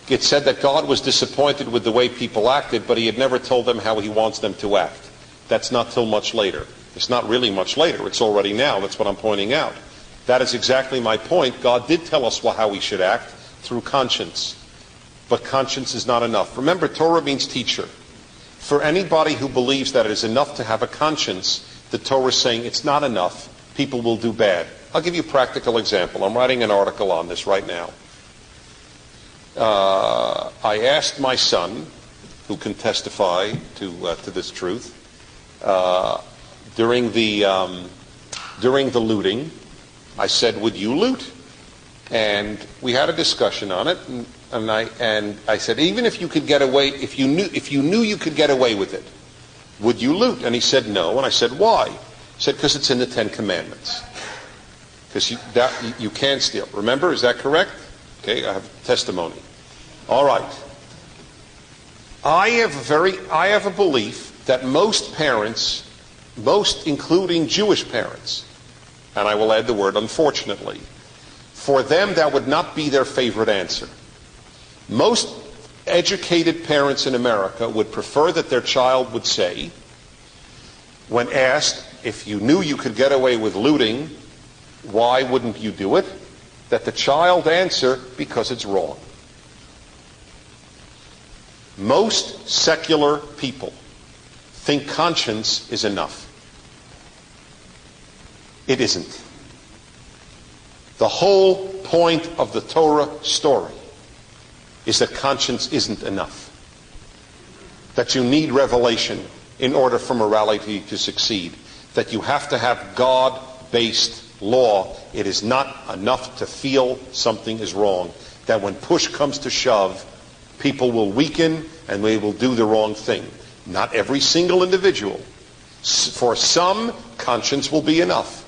it said that God was disappointed with the way people acted, but he had never told them how he wants them to act. That's not till much later. It's not really much later. It's already now. That's what I'm pointing out. That is exactly my point. God did tell us how we should act through conscience. But conscience is not enough. Remember, Torah means teacher. For anybody who believes that it is enough to have a conscience, the Torah is saying it's not enough. People will do bad. I'll give you a practical example. I'm writing an article on this right now. I asked my son, who can testify to this truth, during the looting, I said, "Would you loot?" And we had a discussion on it, and I said, "Even if you could get away, if you knew you could get away with it, would you loot?" And he said, "No." And I said, "Why?" He said, "Because it's in the Ten Commandments. Because you can't steal." Remember, is that correct? Okay, I have testimony. All right. I have a belief that most parents, including Jewish parents, and I will add the word unfortunately, for them that would not be their favorite answer. Most educated parents in America would prefer that their child would say, when asked, if you knew you could get away with looting, why wouldn't you do it? That the child answer, because it's wrong. Most secular people think conscience is enough. It isn't. The whole point of the Torah story is that conscience isn't enough. That you need revelation in order for morality to succeed. That you have to have God-based law. It is not enough to feel something is wrong. That when push comes to shove, people will weaken and they will do the wrong thing. Not every single individual. For some, conscience will be enough.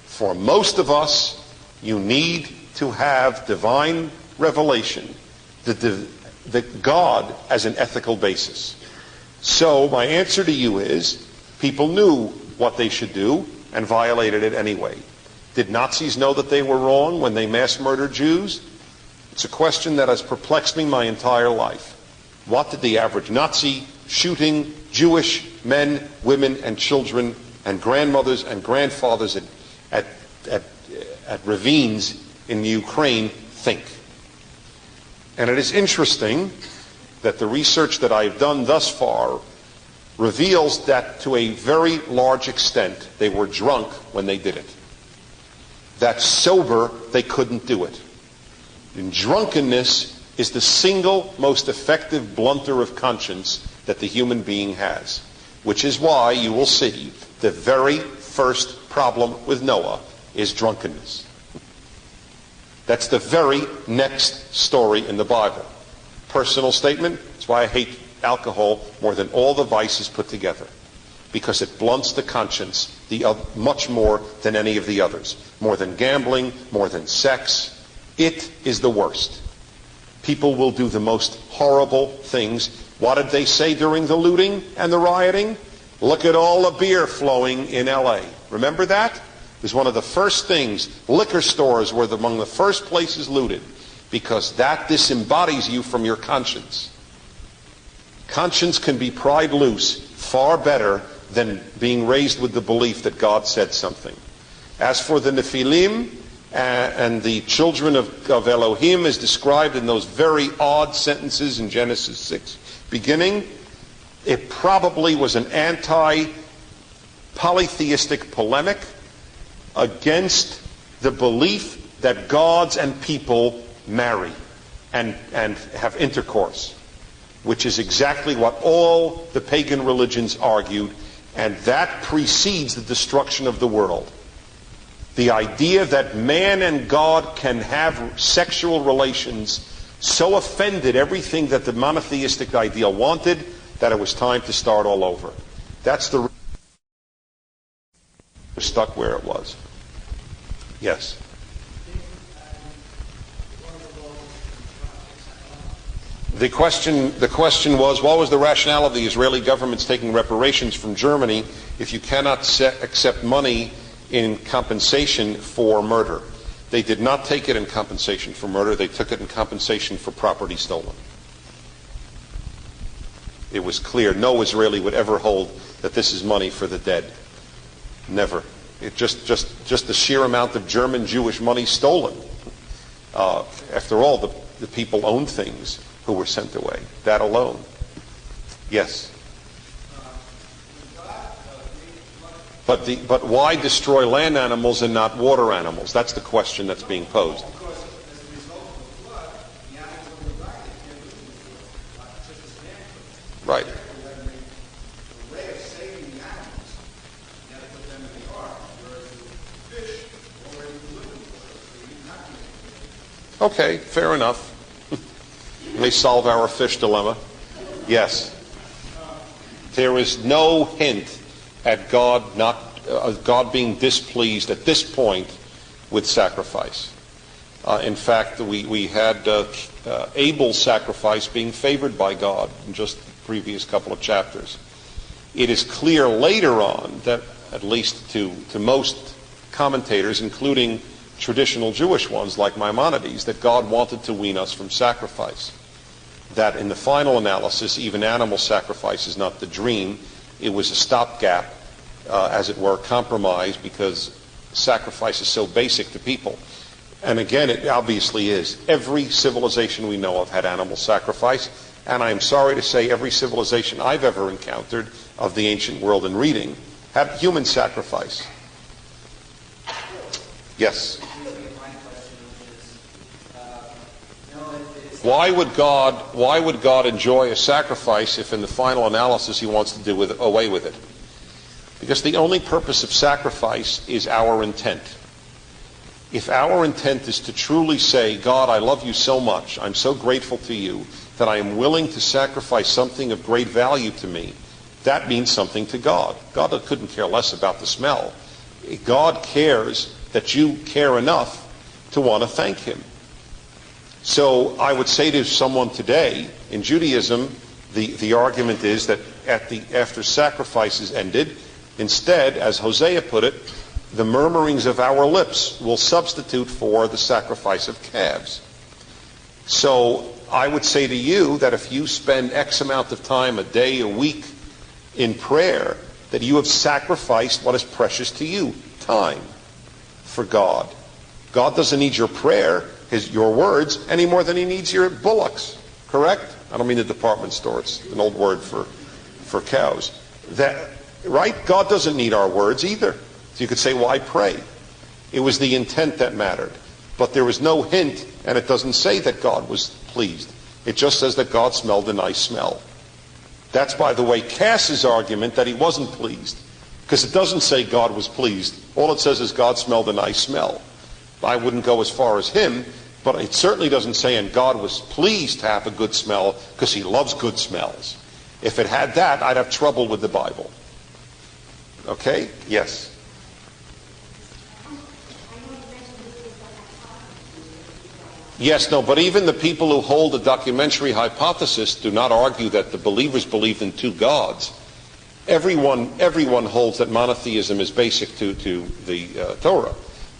For most of us, you need to have divine revelation, the God as an ethical basis. So my answer to you is, people knew what they should do and violated it anyway. Did Nazis know that they were wrong when they mass murdered Jews? It's a question that has perplexed me my entire life. What did the average Nazi shooting Jewish men, women, and children, and grandmothers and grandfathers at ravines in the Ukraine think? And it is interesting that the research that I've done thus far reveals that to a very large extent they were drunk when they did it. That sober they couldn't do it. And drunkenness is the single most effective blunter of conscience that the human being has. Which is why you will see the very first problem with Noah is drunkenness. That's the very next story in the Bible. Personal statement, that's why I hate alcohol more than all the vices put together. Because it blunts the conscience much more than any of the others. More than gambling, more than sex. It is the worst. People will do the most horrible things. What did they say during the looting and the rioting? Look at all the beer flowing in L.A. Remember that? It was one of the first things. Liquor stores were among the first places looted, because that disembodies you from your conscience. Conscience can be pried loose far better than being raised with the belief that God said something. As for the Nephilim and the children of Elohim as described in those very odd sentences in Genesis 6 beginning, it probably was an anti-polytheistic polemic against the belief that gods and people marry and have intercourse, which is exactly what all the pagan religions argued, and that precedes the destruction of the world. The idea that man and God can have sexual relations so offended everything that the monotheistic ideal wanted that it was time to start all over. That's the reason it was stuck where it was. Yes. The question was, what was the rationale of the Israeli government's taking reparations from Germany if you cannot accept money in compensation for murder? They did not take it in compensation for murder. They took it in compensation for property stolen. It was clear no Israeli would ever hold that this is money for the dead. Never. It just the sheer amount of German Jewish money stolen. After all, the people owned things who were sent away. That alone. Yes. But why destroy land animals and not water animals? That's the question that's being posed. Right. Okay, fair enough. May solve our fish dilemma. Yes. There is no hint at God being displeased at this point with sacrifice. In fact, we had Abel's sacrifice being favored by God in just the previous couple of chapters. It is clear later on that, at least to most commentators, including traditional Jewish ones like Maimonides, that God wanted to wean us from sacrifice. That in the final analysis, even animal sacrifice is not the dream. It was a stopgap, as it were, compromise, because sacrifice is so basic to people. And again, it obviously is. Every civilization we know of had animal sacrifice, and I am sorry to say every civilization I've ever encountered of the ancient world in reading had human sacrifice. Yes? Why would God enjoy a sacrifice if in the final analysis he wants to do away with it? Because the only purpose of sacrifice is our intent. If our intent is to truly say, God, I love you so much, I'm so grateful to you, that I am willing to sacrifice something of great value to me, that means something to God. God couldn't care less about the smell. God cares that you care enough to want to thank him. So I would say to someone today, in Judaism, the argument is that after sacrifice is ended, instead, as Hosea put it, the murmurings of our lips will substitute for the sacrifice of calves. So I would say to you that if you spend X amount of time, a day, a week, in prayer, that you have sacrificed what is precious to you, time, for God. God doesn't need your prayer, your words, any more than he needs your bullocks. Correct? I don't mean the department store. It's an old word for cows. Right? God doesn't need our words either. So you could say, why pray? It was the intent that mattered. But there was no hint, and it doesn't say that God was pleased. It just says that God smelled a nice smell. That's, by the way, Cass's argument that he wasn't pleased. Because it doesn't say God was pleased. All it says is God smelled a nice smell. I wouldn't go as far as him, but it certainly doesn't say, and God was pleased to have a good smell because he loves good smells. If it had that, I'd have trouble with the Bible. Okay? Yes? Yes, no, but even the people who hold the documentary hypothesis do not argue that the believers believed in two gods. Everyone holds that monotheism is basic to the Torah.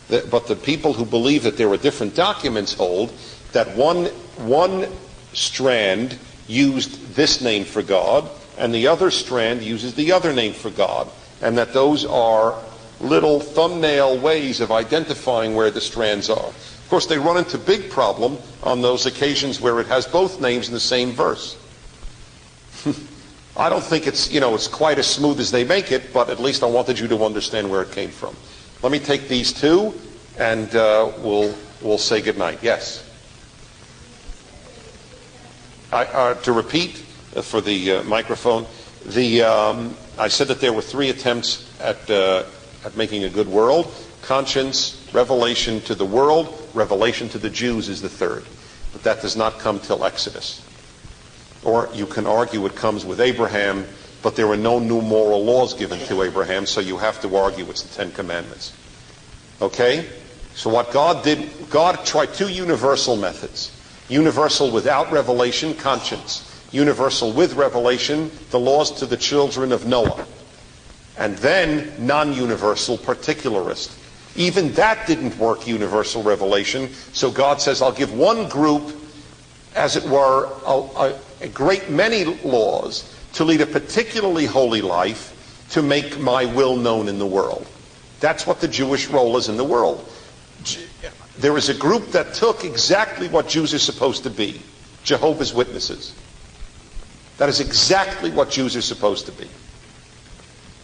But the people who believe that there are different documents hold that one strand used this name for God, and the other strand uses the other name for God, and that those are little thumbnail ways of identifying where the strands are. Of course, they run into big problem on those occasions where it has both names in the same verse. I don't think it's quite as smooth as they make it, but at least I wanted you to understand where it came from. Let me take these two, and we'll say goodnight. Yes. To repeat for the microphone, I said that there were three attempts at making a good world: conscience, revelation to the world, revelation to the Jews is the third. But that does not come till Exodus. Or you can argue it comes with Abraham, but there were no new moral laws given to Abraham, so you have to argue it's the Ten Commandments. Okay? So what God did, God tried two universal methods. Universal without revelation, conscience. Universal with revelation, the laws to the children of Noah. And then non-universal, particularist. Even that didn't work, universal revelation. So God says, I'll give one group, as it were, a great many laws to lead a particularly holy life, to make my will known in the world. That's what the Jewish role is in the world. There is a group that took exactly what Jews are supposed to be, Jehovah's Witnesses. That is exactly what Jews are supposed to be,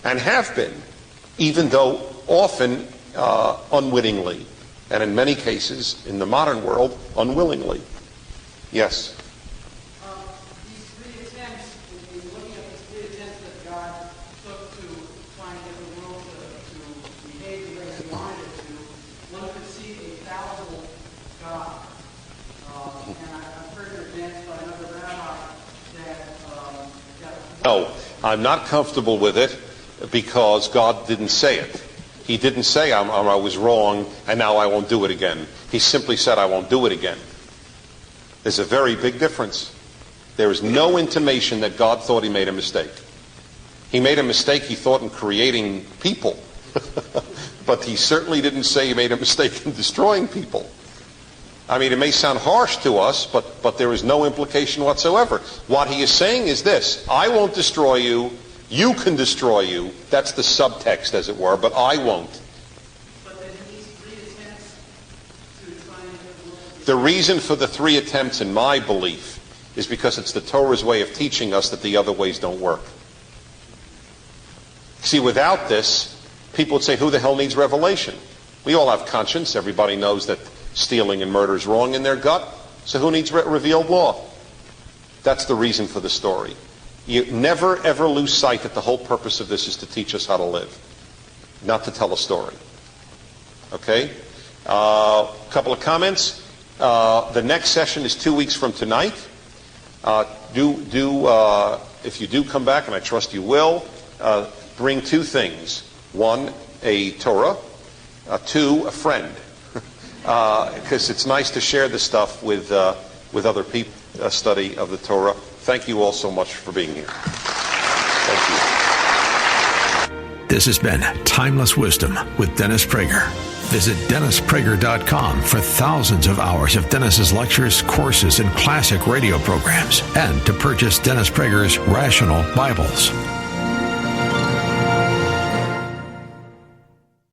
and have been, even though often unwittingly, and in many cases in the modern world, unwillingly. Yes? These three attempts, when you're looking at these three attempts that God took to try and get the world to behave the way he wanted it to, one could see a fallible God. And I've heard it advanced by another rabbi that... No, I'm not comfortable with it because God didn't say it. He didn't say I was wrong and now I won't do it again. He simply said I won't do it again. There's a very big difference. There is no intimation that God thought he made a mistake. He made a mistake, he thought, in creating people. But he certainly didn't say he made a mistake in destroying people. I mean, it may sound harsh to us, but there is no implication whatsoever. What he is saying is this: I won't destroy you, you can destroy you. That's the subtext, as it were, but I won't. But then these three attempts to try and get the world... The reason for the three attempts, in my belief, is because it's the Torah's way of teaching us that the other ways don't work. See, without this, people would say, who the hell needs revelation? We all have conscience. Everybody knows that stealing and murder is wrong in their gut. So who needs revealed law? That's the reason for the story. You never, ever lose sight that the whole purpose of this is to teach us how to live, not to tell a story. Okay? Couple of comments. The next session is 2 weeks from tonight. If you do come back, and I trust you will, bring two things. One, a Torah. Two, a friend. Because it's nice to share this stuff with other people, a study of the Torah. Thank you all so much for being here. Thank you. This has been Timeless Wisdom with Dennis Prager. Visit DennisPrager.com for thousands of hours of Dennis's lectures, courses, and classic radio programs, and to purchase Dennis Prager's Rational Bibles.